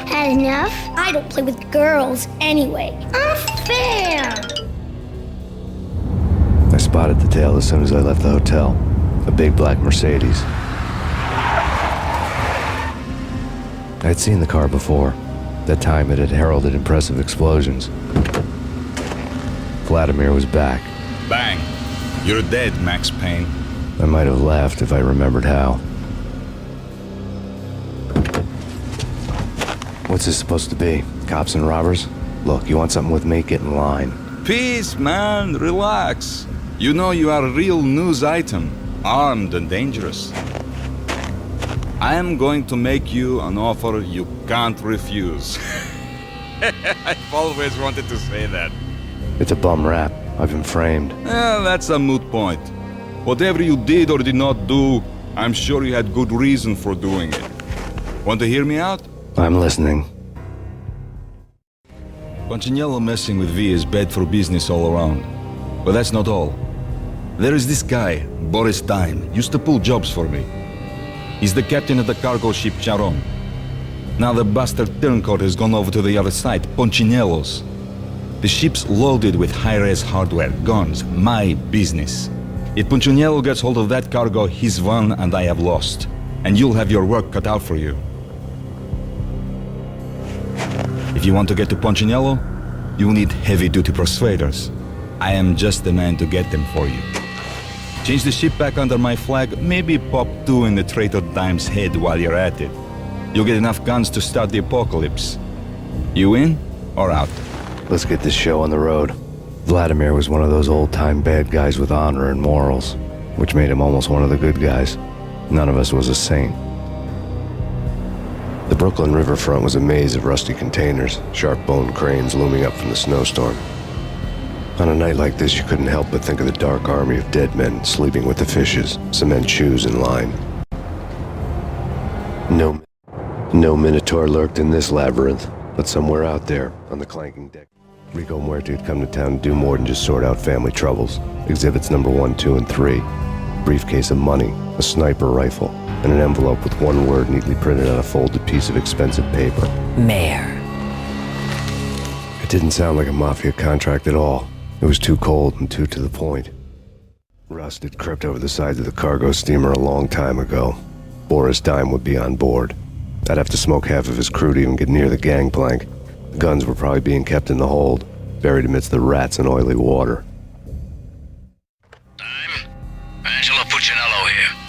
Had enough? I don't play with girls anyway. Unfair! I spotted the tail as soon as I left the hotel. A big black Mercedes. I had seen the car before. That time it had heralded impressive explosions. Vladimir was back. Bang! You're dead, Max Payne. I might have laughed if I remembered how. What's this supposed to be? Cops and robbers? Look, you want something with me? Get in line. Peace, man. Relax. You know you are a real news item. Armed and dangerous. I am going to make you an offer you can't refuse. I've always wanted to say that. It's a bum rap. I've been framed. That's a moot point. Whatever you did or did not do, I'm sure you had good reason for doing it. Want to hear me out? I'm listening. Punchinello messing with V is bad for business all around. But that's not all. There is this guy, Boris Dime, used to pull jobs for me. He's the captain of the cargo ship Charon. Now the bastard turncoat has gone over to the other side, Punchinello's. The ship's loaded with high-res hardware, guns, my business. If Punchinello gets hold of that cargo, he's won and I have lost. And you'll have your work cut out for you. If you want to get to Punchinello, you'll need heavy-duty persuaders. I am just the man to get them for you. Change the ship back under my flag, maybe pop 2 in the traitor Dime's head while you're at it. You'll get enough guns to start the apocalypse. You in or out? Let's get this show on the road. Vladimir was one of those old-time bad guys with honor and morals, which made him almost one of the good guys. None of us was a saint. The Brooklyn riverfront was a maze of rusty containers, sharp-boned cranes looming up from the snowstorm. On a night like this, you couldn't help but think of the dark army of dead men sleeping with the fishes, cement shoes in line. No Minotaur lurked in this labyrinth, but somewhere out there, on the clanking deck, Rico Muerte had come to town to do more than just sort out family troubles. Exhibits number 1, 2, and 3. Briefcase of money, a sniper rifle, and an envelope with one word neatly printed on a folded piece of expensive paper. Mayor. It didn't sound like a mafia contract at all. It was too cold and too to the point. Rust had crept over the sides of the cargo steamer a long time ago. Boris Dime would be on board. I'd have to smoke half of his crew to even get near the gangplank. The guns were probably being kept in the hold, buried amidst the rats and oily water. Angelo Puccinello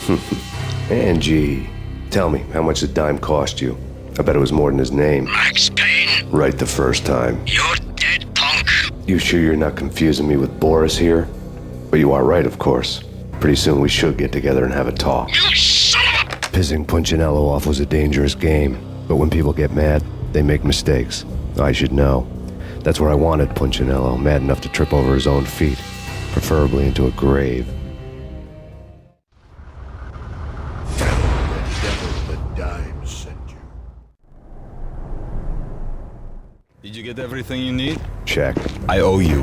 here. Angie, tell me, how much did Dime cost you? I bet it was more than his name. Max Payne. Right the first time. You're dead, punk. You sure you're not confusing me with Boris here? But you are right, of course. Pretty soon we should get together and have a talk. You son of a... Pissing Punchinello off was a dangerous game, but when people get mad, they make mistakes. I should know. That's where I wanted Punchinello, mad enough to trip over his own feet, preferably into a grave. Did you get everything you need? Check. I owe you.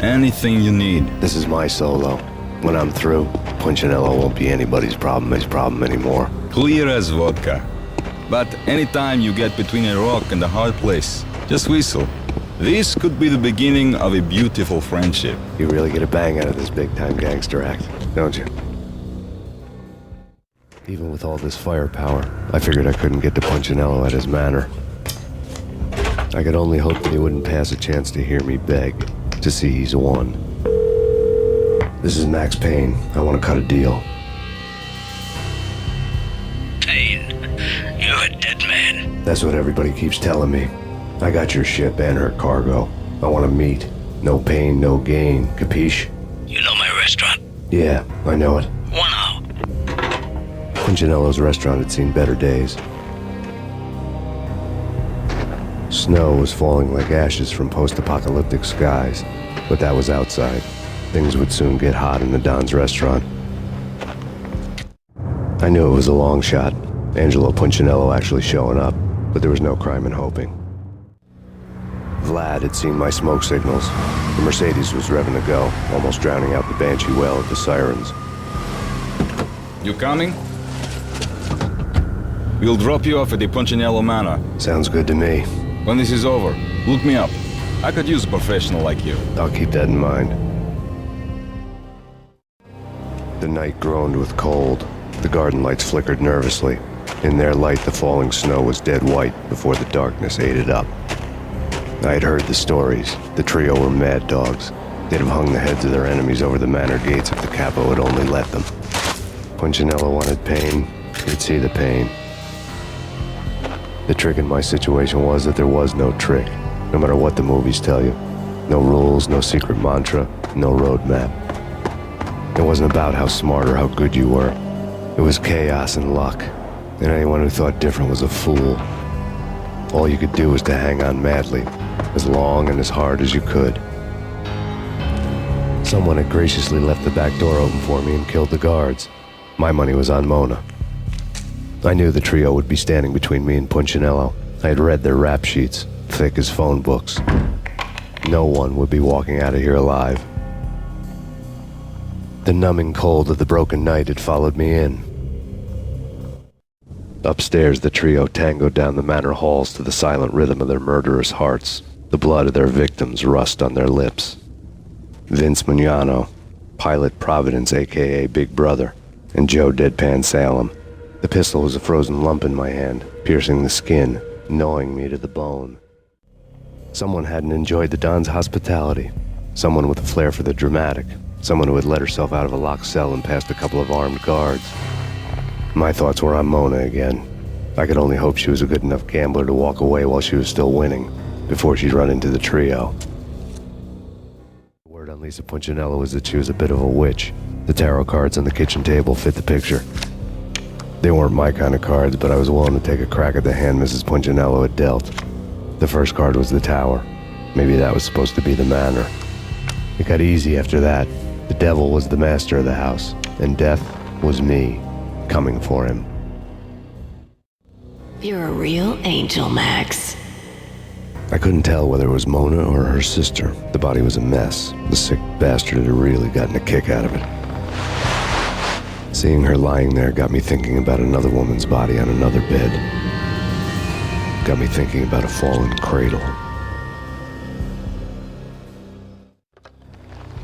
Anything you need. This is my solo. When I'm through, Punchinello won't be anybody's problem anymore. Clear as vodka. But anytime you get between a rock and a hard place, just whistle. This could be the beginning of a beautiful friendship. You really get a bang out of this big-time gangster act, don't you? Even with all this firepower, I figured I couldn't get to Punchinello at his manor. I could only hope that he wouldn't pass a chance to hear me beg, to see he's won. This is Max Payne. I want to cut a deal. Payne, you're a dead man. That's what everybody keeps telling me. I got your ship and her cargo. I want to meet. No pain, no gain. Capiche? You know my restaurant? Yeah, I know it. 1 hour. Punchinello's restaurant had seen better days. Snow was falling like ashes from post-apocalyptic skies, but that was outside. Things would soon get hot in the Don's restaurant. I knew it was a long shot, Angelo Punchinello actually showing up, but there was no crime in hoping. Vlad had seen my smoke signals. The Mercedes was revving to go, almost drowning out the Banshee wail of the sirens. You coming? We'll drop you off at the Punchinello Manor. Sounds good to me. When this is over, look me up. I could use a professional like you. I'll keep that in mind. The night groaned with cold. The garden lights flickered nervously. In their light, the falling snow was dead white before the darkness ate it up. I had heard the stories. The trio were mad dogs. They'd have hung the heads of their enemies over the manor gates if the capo had only let them. Punchinello wanted pain. He'd see the pain. The trick in my situation was that there was no trick, no matter what the movies tell you. No rules, no secret mantra, no roadmap. It wasn't about how smart or how good you were. It was chaos and luck, and anyone who thought different was a fool. All you could do was to hang on madly, as long and as hard as you could. Someone had graciously left the back door open for me and killed the guards. My money was on Mona. I knew the trio would be standing between me and Punchinello. I had read their rap sheets, thick as phone books. No one would be walking out of here alive. The numbing cold of the broken night had followed me in. Upstairs, the trio tangoed down the manor halls to the silent rhythm of their murderous hearts. The blood of their victims rust on their lips. Vince Mugnano, Pilot Providence, a.k.a. Big Brother, and Joe Deadpan Salem. The pistol was a frozen lump in my hand, piercing the skin, gnawing me to the bone. Someone hadn't enjoyed the Don's hospitality. Someone with a flair for the dramatic. Someone who had let herself out of a locked cell and past a couple of armed guards. My thoughts were on Mona again. I could only hope she was a good enough gambler to walk away while she was still winning, before she'd run into the trio. The word on Lisa Punchinello was that she was a bit of a witch. The tarot cards on the kitchen table fit the picture. They weren't my kind of cards, but I was willing to take a crack at the hand Mrs. Punchinello had dealt. The first card was the tower. Maybe that was supposed to be the manor. It got easy after that. The devil was the master of the house, and death was me, coming for him. You're a real angel, Max. I couldn't tell whether it was Mona or her sister. The body was a mess. The sick bastard had really gotten a kick out of it. Seeing her lying there got me thinking about another woman's body on another bed. Got me thinking about a fallen cradle.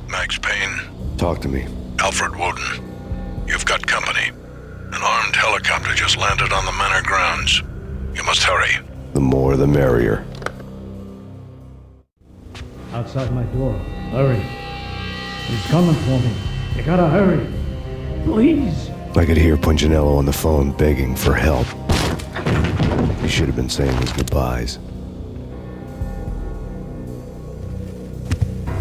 Max Payne. Talk to me. Alfred Woden. You've got company. An armed helicopter just landed on the manor grounds. You must hurry. The more the merrier. Outside my door. Hurry. He's coming for me. You gotta hurry. Please. I could hear Punchinello on the phone begging for help. He should have been saying his goodbyes.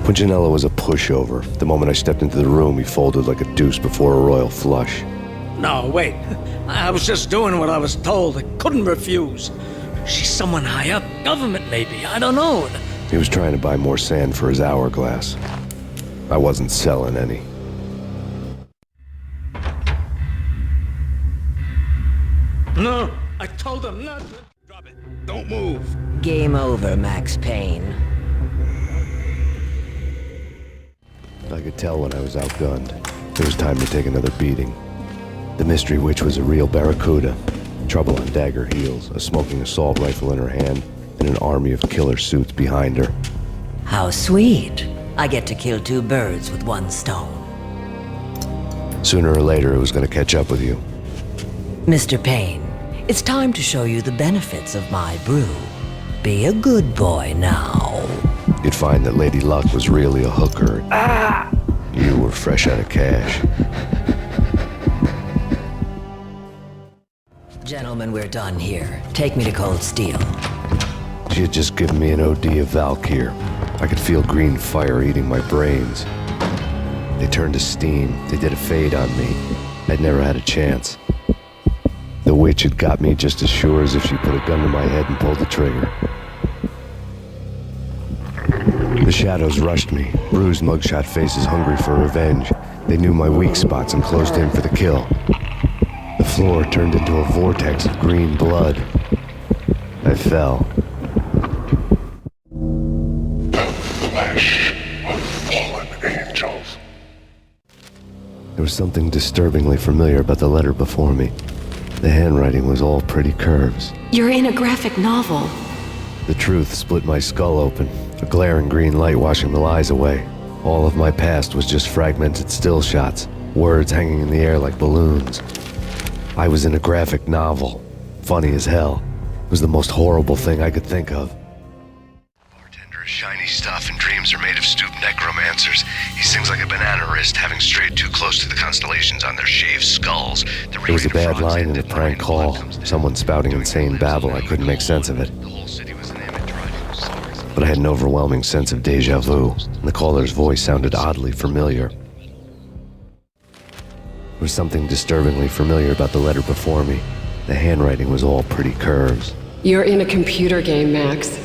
Punchinello was a pushover. The moment I stepped into the room, he folded like a deuce before a royal flush. No, wait. I was just doing what I was told. I couldn't refuse. She's someone high up. Government, maybe. I don't know. He was trying to buy more sand for his hourglass. I wasn't selling any. No, I told him not to. Drop it. Don't Don't move. Game over, Max Payne. I could tell when I was outgunned. It was time to take another beating. The mystery witch was a real barracuda. Trouble on dagger heels, a smoking assault rifle in her hand, and an army of killer suits behind her. How sweet. I get to kill two birds with one stone. Sooner or later, it was going to catch up with you. Mr. Payne, it's time to show you the benefits of my brew. Be a good boy now. You'd find that Lady Luck was really a hooker. You were fresh out of cash. Gentlemen, we're done here. Take me to Cold Steel. She had just given me an OD of Valkyr. I could feel green fire eating my brains. They turned to steam. They did a fade on me. I'd never had a chance. The witch had got me just as sure as if she put a gun to my head and pulled the trigger. The shadows rushed me, bruised mugshot faces hungry for revenge. They knew my weak spots and closed in for the kill. The floor turned into a vortex of green blood. I fell. Flesh of fallen angels. There was something disturbingly familiar about the letter before me. The handwriting was all pretty curves. You're in a graphic novel. The truth split my skull open, a glaring green light washing the lies away. All of my past was just fragmented still shots, words hanging in the air like balloons. I was in a graphic novel. Funny as hell. It was the most horrible thing I could think of. Bartender is shiny stuff and dreams are made of stooped necromancers. He sings like a banana wrist, having strayed too close to the constellations on their shaved skulls. There was a bad line in a prank call. Someone spouting insane babble. I couldn't make sense of it. But I had an overwhelming sense of déjà vu, and the caller's voice sounded oddly familiar. There was something disturbingly familiar about the letter before me. The handwriting was all pretty curves. You're in a computer game, Max.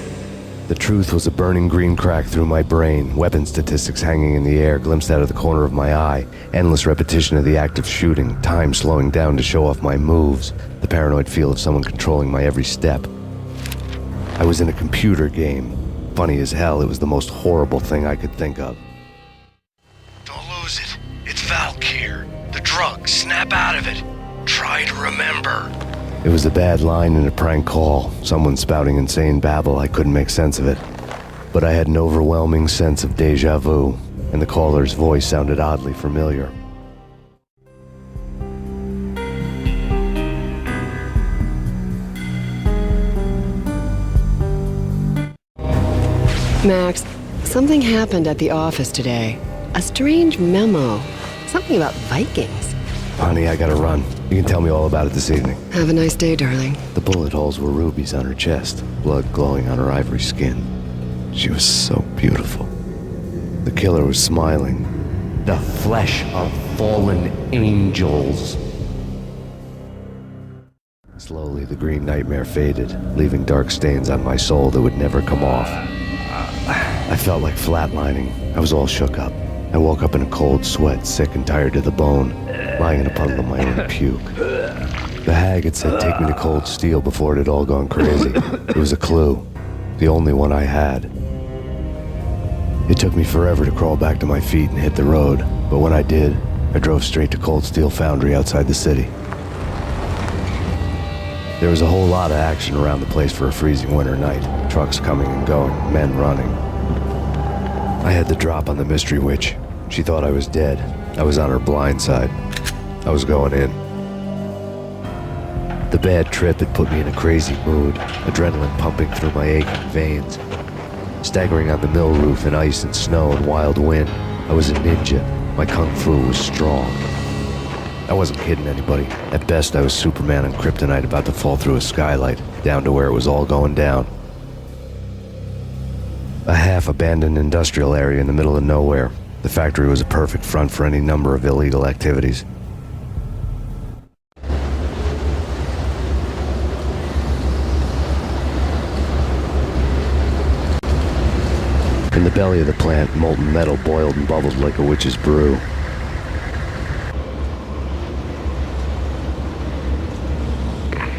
The truth was a burning green crack through my brain, weapon statistics hanging in the air, glimpsed out of the corner of my eye, endless repetition of the act of shooting, time slowing down to show off my moves, the paranoid feel of someone controlling my every step. I was in a computer game. Funny as hell, it was the most horrible thing I could think of. Don't lose it. It's Valkyr. The drug. Snap out of it. Try to remember. It was a bad line in a prank call, someone spouting insane babble. I couldn't make sense of it. But I had an overwhelming sense of déjà vu, and the caller's voice sounded oddly familiar. Max, something happened at the office today. A strange memo. Something about Vikings. Honey, I gotta run. You can tell me all about it this evening. Have a nice day, darling. The bullet holes were rubies on her chest, blood glowing on her ivory skin. She was so beautiful. The killer was smiling. The flesh of fallen angels. Slowly, the green nightmare faded, leaving dark stains on my soul that would never come off. I felt like flatlining. I was all shook up. I woke up in a cold sweat, sick and tired to the bone, lying in a puddle of my own puke. The hag had said take me to Cold Steel before it had all gone crazy. It was a clue, the only one I had. It took me forever to crawl back to my feet and hit the road, but when I did, I drove straight to Cold Steel Foundry outside the city. There was a whole lot of action around the place for a freezing winter night. Trucks coming and going, men running. I had the drop on the mystery witch. She thought I was dead. I was on her blind side. I was going in. The bad trip had put me in a crazy mood, adrenaline pumping through my aching veins. Staggering on the mill roof in ice and snow and wild wind, I was a ninja. My kung fu was strong. I wasn't kidding anybody. At best, I was Superman on kryptonite about to fall through a skylight, down to where it was all going down. A half-abandoned industrial area in the middle of nowhere. The factory was a perfect front for any number of illegal activities. In the belly of the plant, molten metal boiled and bubbled like a witch's brew.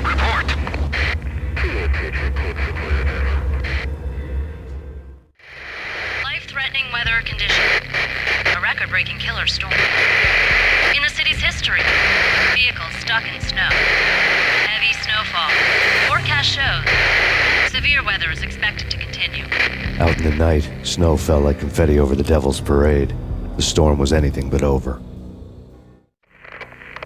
Report. midnight, snow fell like confetti over the Devil's Parade. The storm was anything but over.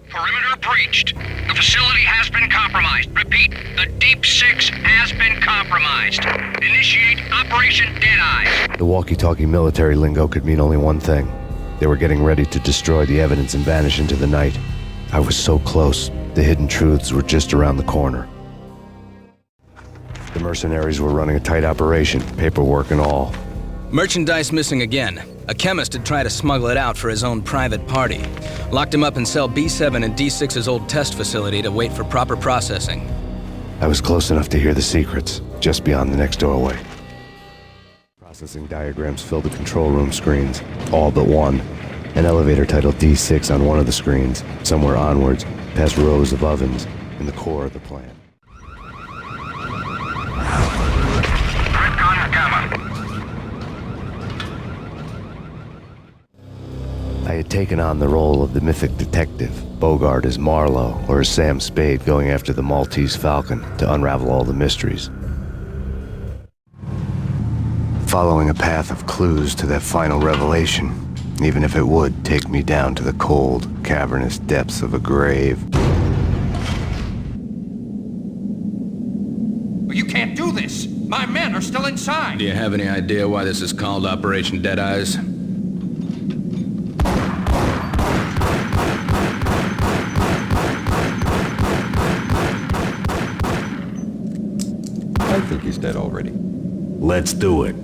Perimeter breached. The facility has been compromised. Repeat, the Deep Six has been compromised. Initiate Operation Deadeye. The walkie-talkie military lingo could mean only one thing. They were getting ready to destroy the evidence and vanish into the night. I was so close. The hidden truths were just around the corner. The mercenaries were running a tight operation, paperwork and all. Merchandise missing again. A chemist had tried to smuggle it out for his own private party. Locked him up in cell B7 in D6's old test facility to wait for proper processing. I was close enough to hear the secrets, just beyond the next doorway. Processing diagrams filled the control room screens, all but one. An elevator titled D6 on one of the screens, somewhere onwards, past rows of ovens, in the core of the plant. I had taken on the role of the mythic detective, Bogart as Marlowe, or as Sam Spade going after the Maltese Falcon to unravel all the mysteries. Following a path of clues to that final revelation, even if it would take me down to the cold, cavernous depths of a grave. You can't do this! My men are still inside! Do you have any idea why this is called Operation Deadeyes? I think he's dead already. Let's do it.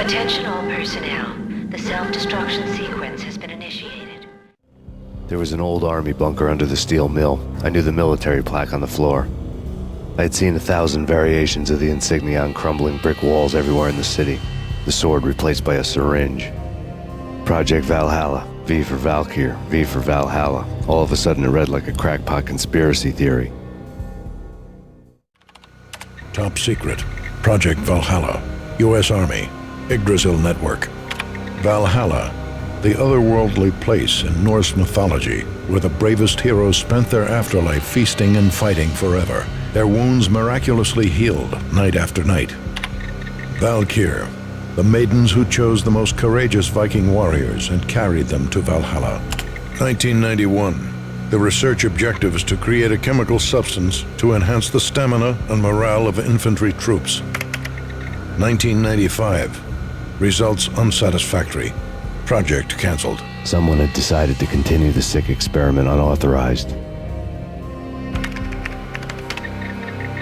Attention all personnel. The self-destruction sequence has been initiated. There was an old army bunker under the steel mill. I knew the military plaque on the floor. I had seen 1,000 variations of the insignia on crumbling brick walls everywhere in the city. The sword replaced by a syringe. Project Valhalla, V for Valkyr, V for Valhalla. All of a sudden it read like a crackpot conspiracy theory. Top secret. Project Valhalla. U.S. Army. Yggdrasil Network. Valhalla, the otherworldly place in Norse mythology where the bravest heroes spent their afterlife feasting and fighting forever, their wounds miraculously healed night after night. Valkyr, the maidens who chose the most courageous Viking warriors and carried them to Valhalla. 1991. The research objective is to create a chemical substance to enhance the stamina and morale of infantry troops. 1995. Results unsatisfactory. Project canceled. Someone had decided to continue the sick experiment unauthorized.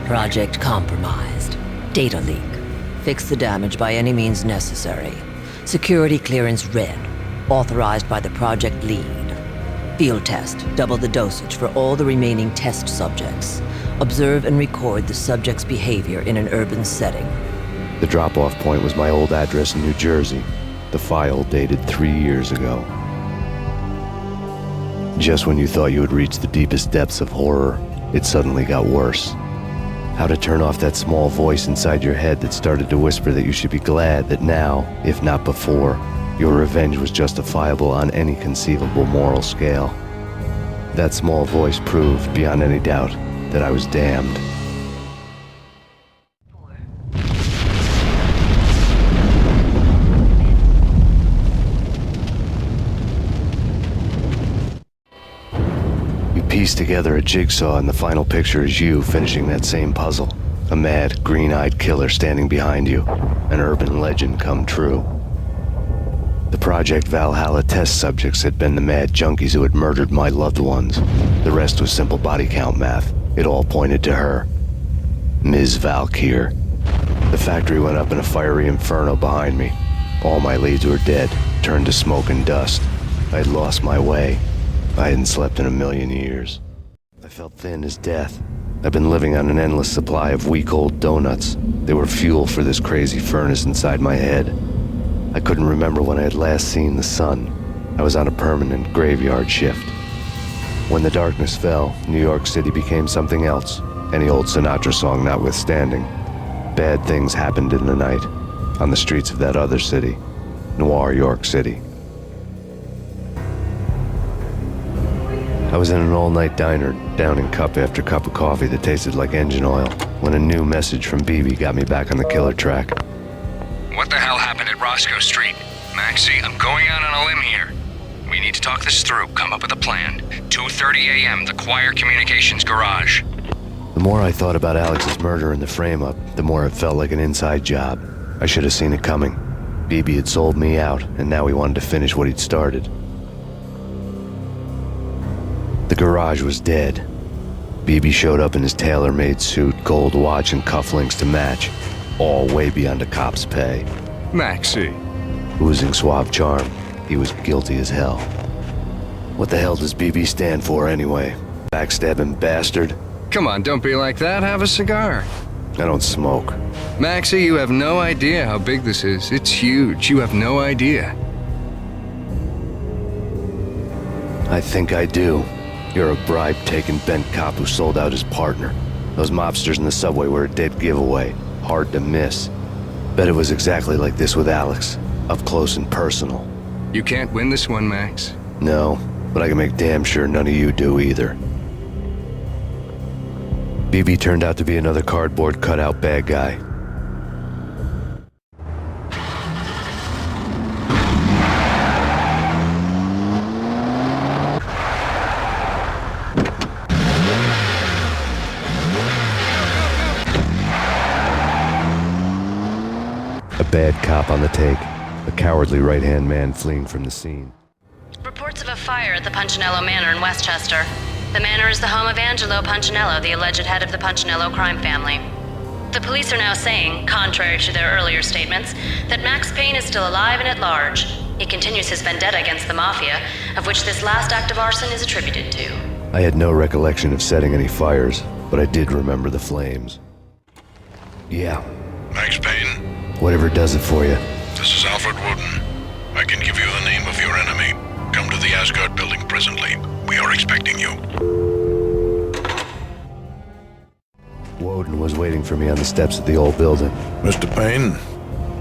Project compromised. Data leak. Fix the damage by any means necessary. Security clearance red. Authorized by the project lead. Field test. Double the dosage for all the remaining test subjects. Observe and record the subject's behavior in an urban setting. The drop-off point was my old address in New Jersey. The file dated 3 years ago. Just when you thought you had reached the deepest depths of horror, it suddenly got worse. How to turn off that small voice inside your head that started to whisper that you should be glad that now, if not before, your revenge was justifiable on any conceivable moral scale. That small voice proved, beyond any doubt, that I was damned. Piece together a jigsaw, and the final picture is you finishing that same puzzle. A mad, green-eyed killer standing behind you. An urban legend come true. The Project Valhalla test subjects had been the mad junkies who had murdered my loved ones. The rest was simple body count math. It all pointed to her. Ms. Valkyr. The factory went up in a fiery inferno behind me. All my leads were dead, turned to smoke and dust. I had lost my way. I hadn't slept in a million years. I felt thin as death. I've been living on an endless supply of week-old donuts. They were fuel for this crazy furnace inside my head. I couldn't remember when I had last seen the sun. I was on a permanent graveyard shift. When the darkness fell, New York City became something else, any old Sinatra song notwithstanding. Bad things happened in the night, on the streets of that other city, Noir York City. I was in an all-night diner, downing cup after cup of coffee that tasted like engine oil, when a new message from BB got me back on the killer track. What the hell happened at Roscoe Street? Maxie, I'm going out on a limb here. We need to talk this through, come up with a plan. 2:30 a.m., the Choir Communications Garage. The more I thought about Alex's murder and the frame-up, the more it felt like an inside job. I should have seen it coming. BB had sold me out, and now he wanted to finish what he'd started. The garage was dead. BB showed up in his tailor-made suit, gold watch, and cufflinks to match, all way beyond a cop's pay. Maxie. Oozing suave charm, he was guilty as hell. What the hell does BB stand for anyway? Backstabbing bastard? Come on, don't be like that. Have a cigar. I don't smoke. Maxie, you have no idea how big this is. It's huge. You have no idea. I think I do. You're a bribe-taking bent cop who sold out his partner. Those mobsters in the subway were a dead giveaway. Hard to miss. Bet it was exactly like this with Alex. Up close and personal. You can't win this one, Max. No, but I can make damn sure none of you do either. BB turned out to be another cardboard cutout bad guy. A bad cop on the take. A cowardly right-hand man fleeing from the scene. Reports of a fire at the Punchinello Manor in Westchester. The manor is the home of Angelo Punchinello, the alleged head of the Punchinello crime family. The police are now saying, contrary to their earlier statements, that Max Payne is still alive and at large. He continues his vendetta against the Mafia, of which this last act of arson is attributed to. I had no recollection of setting any fires, but I did remember the flames. Yeah. Max Payne? Whatever does it for you. This is Alfred Woden. I can give you the name of your enemy. Come to the Asgard building presently. We are expecting you. Woden was waiting for me on the steps of the old building. Mr. Payne,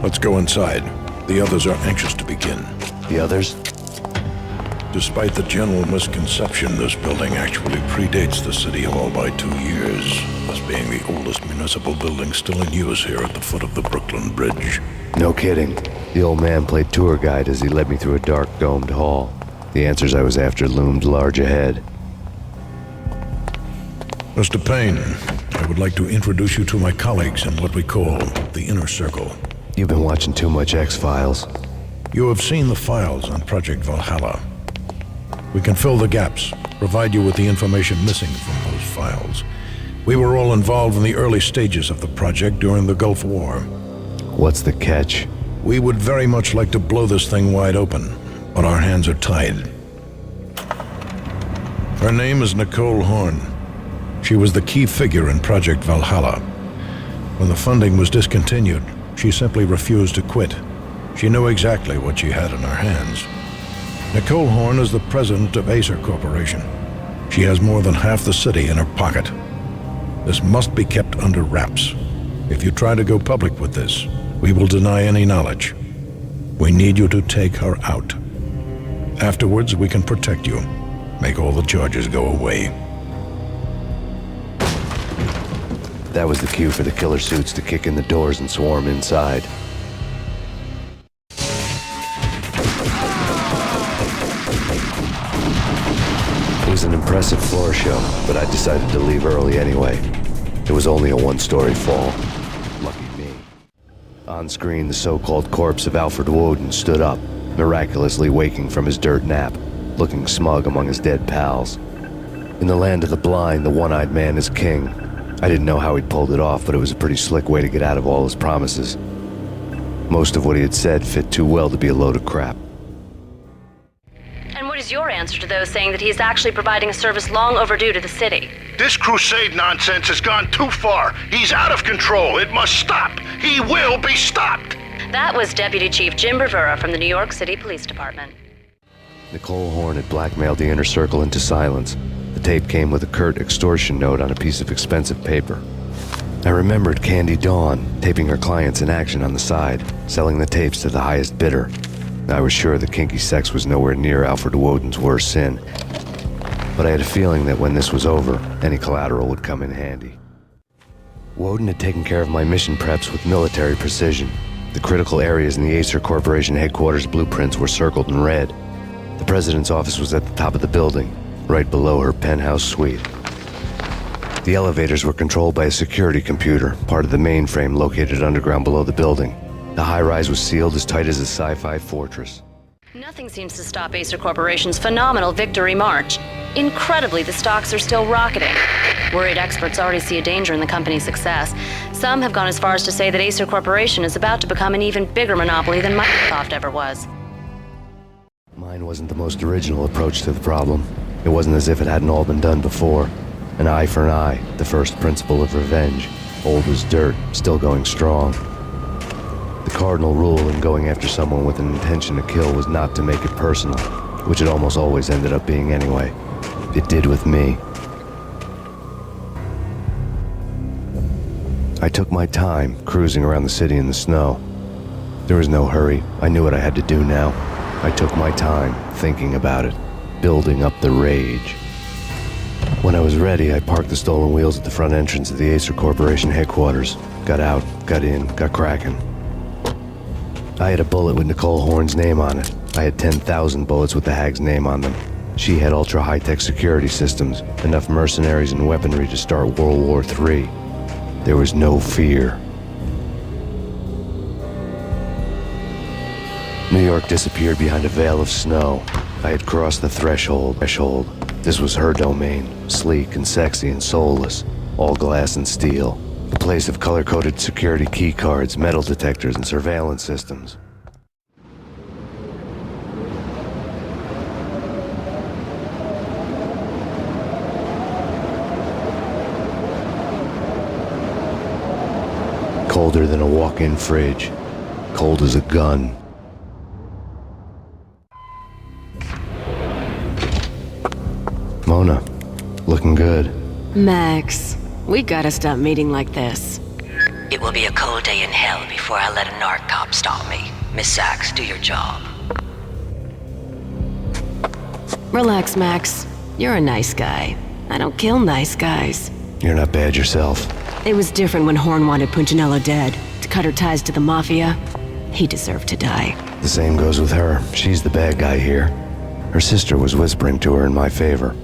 let's go inside. The others are anxious to begin. The others? Despite the general misconception, this building actually predates the City Hall by 2 years, thus being the oldest municipal building still in use here at the foot of the Brooklyn Bridge. No kidding. The old man played tour guide as he led me through a dark domed hall. The answers I was after loomed large ahead. Mr. Payne, I would like to introduce you to my colleagues in what we call the Inner Circle. You've been watching too much X-Files. You have seen the files on Project Valhalla. We can fill the gaps, provide you with the information missing from those files. We were all involved in the early stages of the project during the Gulf War. What's the catch? We would very much like to blow this thing wide open, but our hands are tied. Her name is Nicole Horn. She was the key figure in Project Valhalla. When the funding was discontinued, she simply refused to quit. She knew exactly what she had in her hands. Nicole Horn is the president of Acer Corporation. She has more than half the city in her pocket. This must be kept under wraps. If you try to go public with this, we will deny any knowledge. We need you to take her out. Afterwards, we can protect you. Make all the charges go away. That was the cue for the killer suits to kick in the doors and swarm inside. It was an impressive floor show, but I decided to leave early anyway. It was only a one-story fall. Lucky me. On screen, the so-called corpse of Alfred Woden stood up, miraculously waking from his dirt nap, looking smug among his dead pals. In the land of the blind, the one-eyed man is king. I didn't know how he'd pulled it off, but it was a pretty slick way to get out of all his promises. Most of what he had said fit too well to be a load of crap. And what is your answer to those saying that he's actually providing a service long overdue to the city? This crusade nonsense has gone too far. He's out of control. It must stop. He will be stopped. That was Deputy Chief Jim Bravura from the New York City Police Department. Nicole Horn had blackmailed the Inner Circle into silence. The tape came with a curt extortion note on a piece of expensive paper. I remembered Candy Dawn taping her clients in action on the side, selling the tapes to the highest bidder. I was sure the kinky sex was nowhere near Alfred Woden's worst sin. but I had a feeling that when this was over, any collateral would come in handy. Woden had taken care of my mission preps with military precision. The critical areas in the Acer Corporation headquarters blueprints were circled in red. The president's office was at the top of the building, right below her penthouse suite. The elevators were controlled by a security computer, part of the mainframe located underground below the building. The high-rise was sealed as tight as a sci-fi fortress. Nothing seems to stop Acer Corporation's phenomenal victory march. Incredibly, the stocks are still rocketing. Worried experts already see a danger in the company's success. Some have gone as far as to say that Acer Corporation is about to become an even bigger monopoly than Microsoft ever was. Mine wasn't the most original approach to the problem. It wasn't as if it hadn't all been done before. An eye for an eye, the first principle of revenge. Old as dirt, still going strong. The cardinal rule in going after someone with an intention to kill was not to make it personal, which it almost always ended up being anyway. It did with me. I took my time, cruising around the city in the snow. There was no hurry. I knew what I had to do now. I took my time, thinking about it, building up the rage. When I was ready, I parked the stolen wheels at the front entrance of the Acer Corporation headquarters. Got out, got in, got cracking. I had a bullet with Nicole Horn's name on it. I had 10,000 bullets with the hag's name on them. She had ultra-high-tech security systems, enough mercenaries and weaponry to start World War III. There was no fear. New York disappeared behind a veil of snow. I had crossed the threshold. This was her domain, sleek and sexy and soulless, all glass and steel. A place of color-coded security key cards, metal detectors, and surveillance systems. Colder than a walk-in fridge. Cold as a gun. Mona, looking good. Max, we gotta stop meeting like this. It will be a cold day in hell before I let a narc cop stop me. Miss Sachs, do your job. Relax, Max. You're a nice guy. I don't kill nice guys. You're not bad yourself. It was different when Horn wanted Punchinello dead. To cut her ties to the Mafia, he deserved to die. The same goes with her. She's the bad guy here. Her sister was whispering to her in my favor.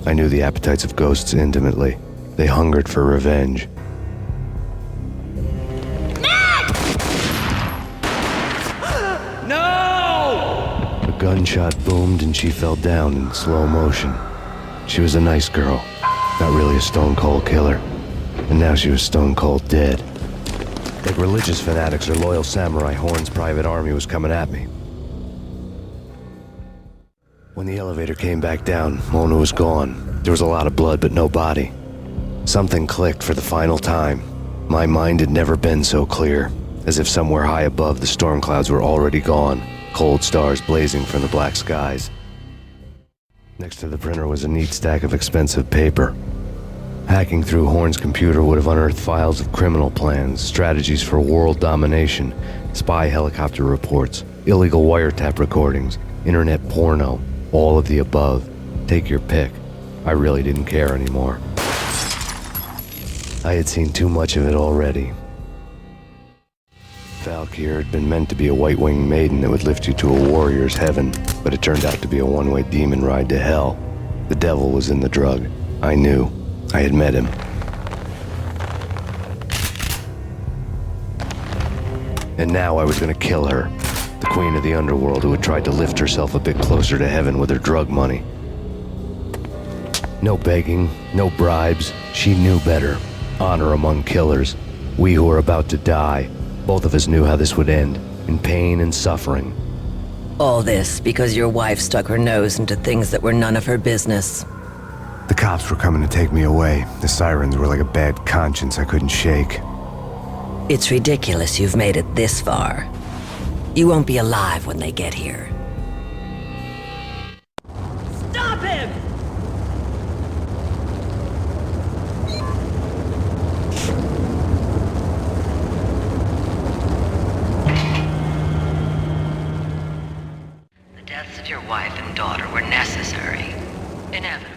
I knew the appetites of ghosts intimately. They hungered for revenge. No! A gunshot boomed and she fell down in slow motion. She was a nice girl, not really a stone-cold killer. And now she was stone-cold dead. Like religious fanatics or loyal samurai, Horn's private army was coming at me. When the elevator came back down, Mona was gone. There was a lot of blood, but no body. Something clicked for the final time. My mind had never been so clear, as if somewhere high above the storm clouds were already gone, cold stars blazing from the black skies. Next to the printer was a neat stack of expensive paper. Hacking through Horn's computer would have unearthed files of criminal plans, strategies for world domination, spy helicopter reports, illegal wiretap recordings, internet porno, all of the above. Take your pick. I really didn't care anymore. I had seen too much of it already. Valkyr had been meant to be a white-winged maiden that would lift you to a warrior's heaven, but it turned out to be a one-way demon ride to hell. The devil was in the drug. I knew. I had met him. And now I was gonna kill her. The queen of the underworld who had tried to lift herself a bit closer to heaven with her drug money. No begging, no bribes. She knew better. Honor among killers. We who were about to die. Both of us knew how this would end. In pain and suffering. All this because your wife stuck her nose into things that were none of her business. The cops were coming to take me away. The sirens were like a bad conscience I couldn't shake. It's ridiculous you've made it this far. You won't be alive when they get here. Stop him! The deaths of your wife and daughter were necessary, inevitable.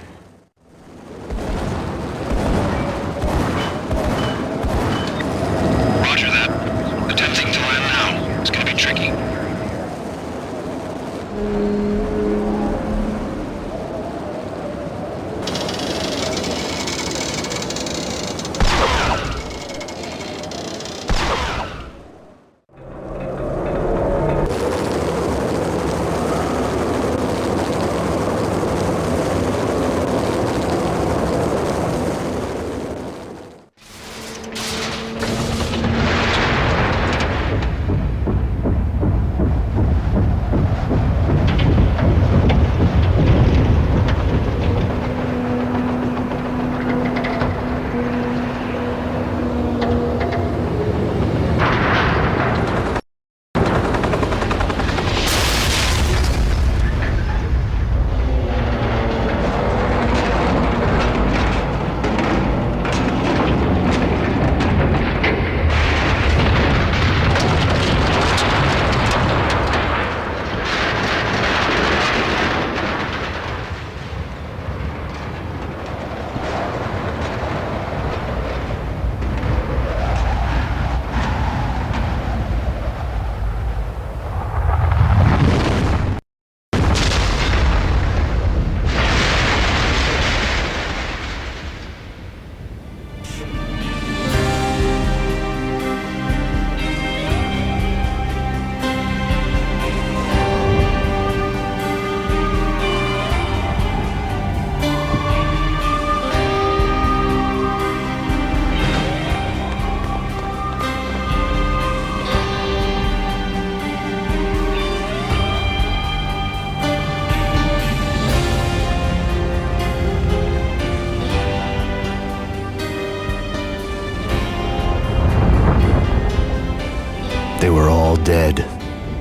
They were all dead.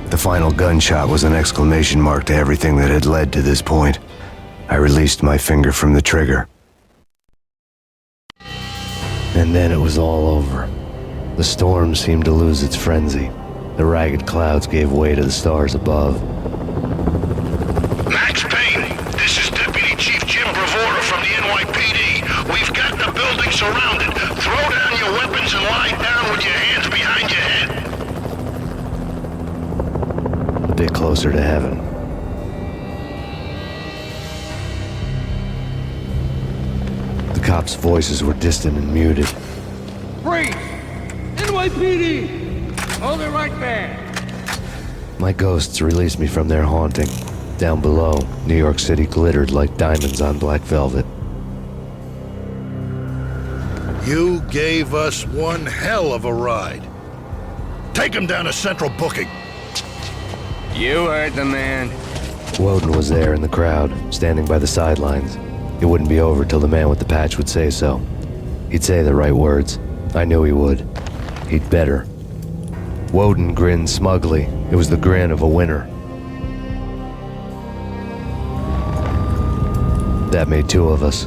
The final gunshot was an exclamation mark to everything that had led to this point. I released my finger from the trigger. And then it was all over. The storm seemed to lose its frenzy. The ragged clouds gave way to the stars above. Max Payne, this is Deputy Chief Jim Bravura from the NYPD. We've got the building surrounded. Throw down your weapons and lie down with your hands behind your head. A bit closer to heaven. The cops' voices were distant and muted. Freeze! NYPD! Hold it right there! My ghosts released me from their haunting. Down below, New York City glittered like diamonds on black velvet. You gave us one hell of a ride. Take him down to Central Booking. You heard the man. Woden was there in the crowd, standing by the sidelines. It wouldn't be over till the man with the patch would say so. He'd say the right words. I knew he would. He'd better. Woden grinned smugly. It was the grin of a winner. That made two of us.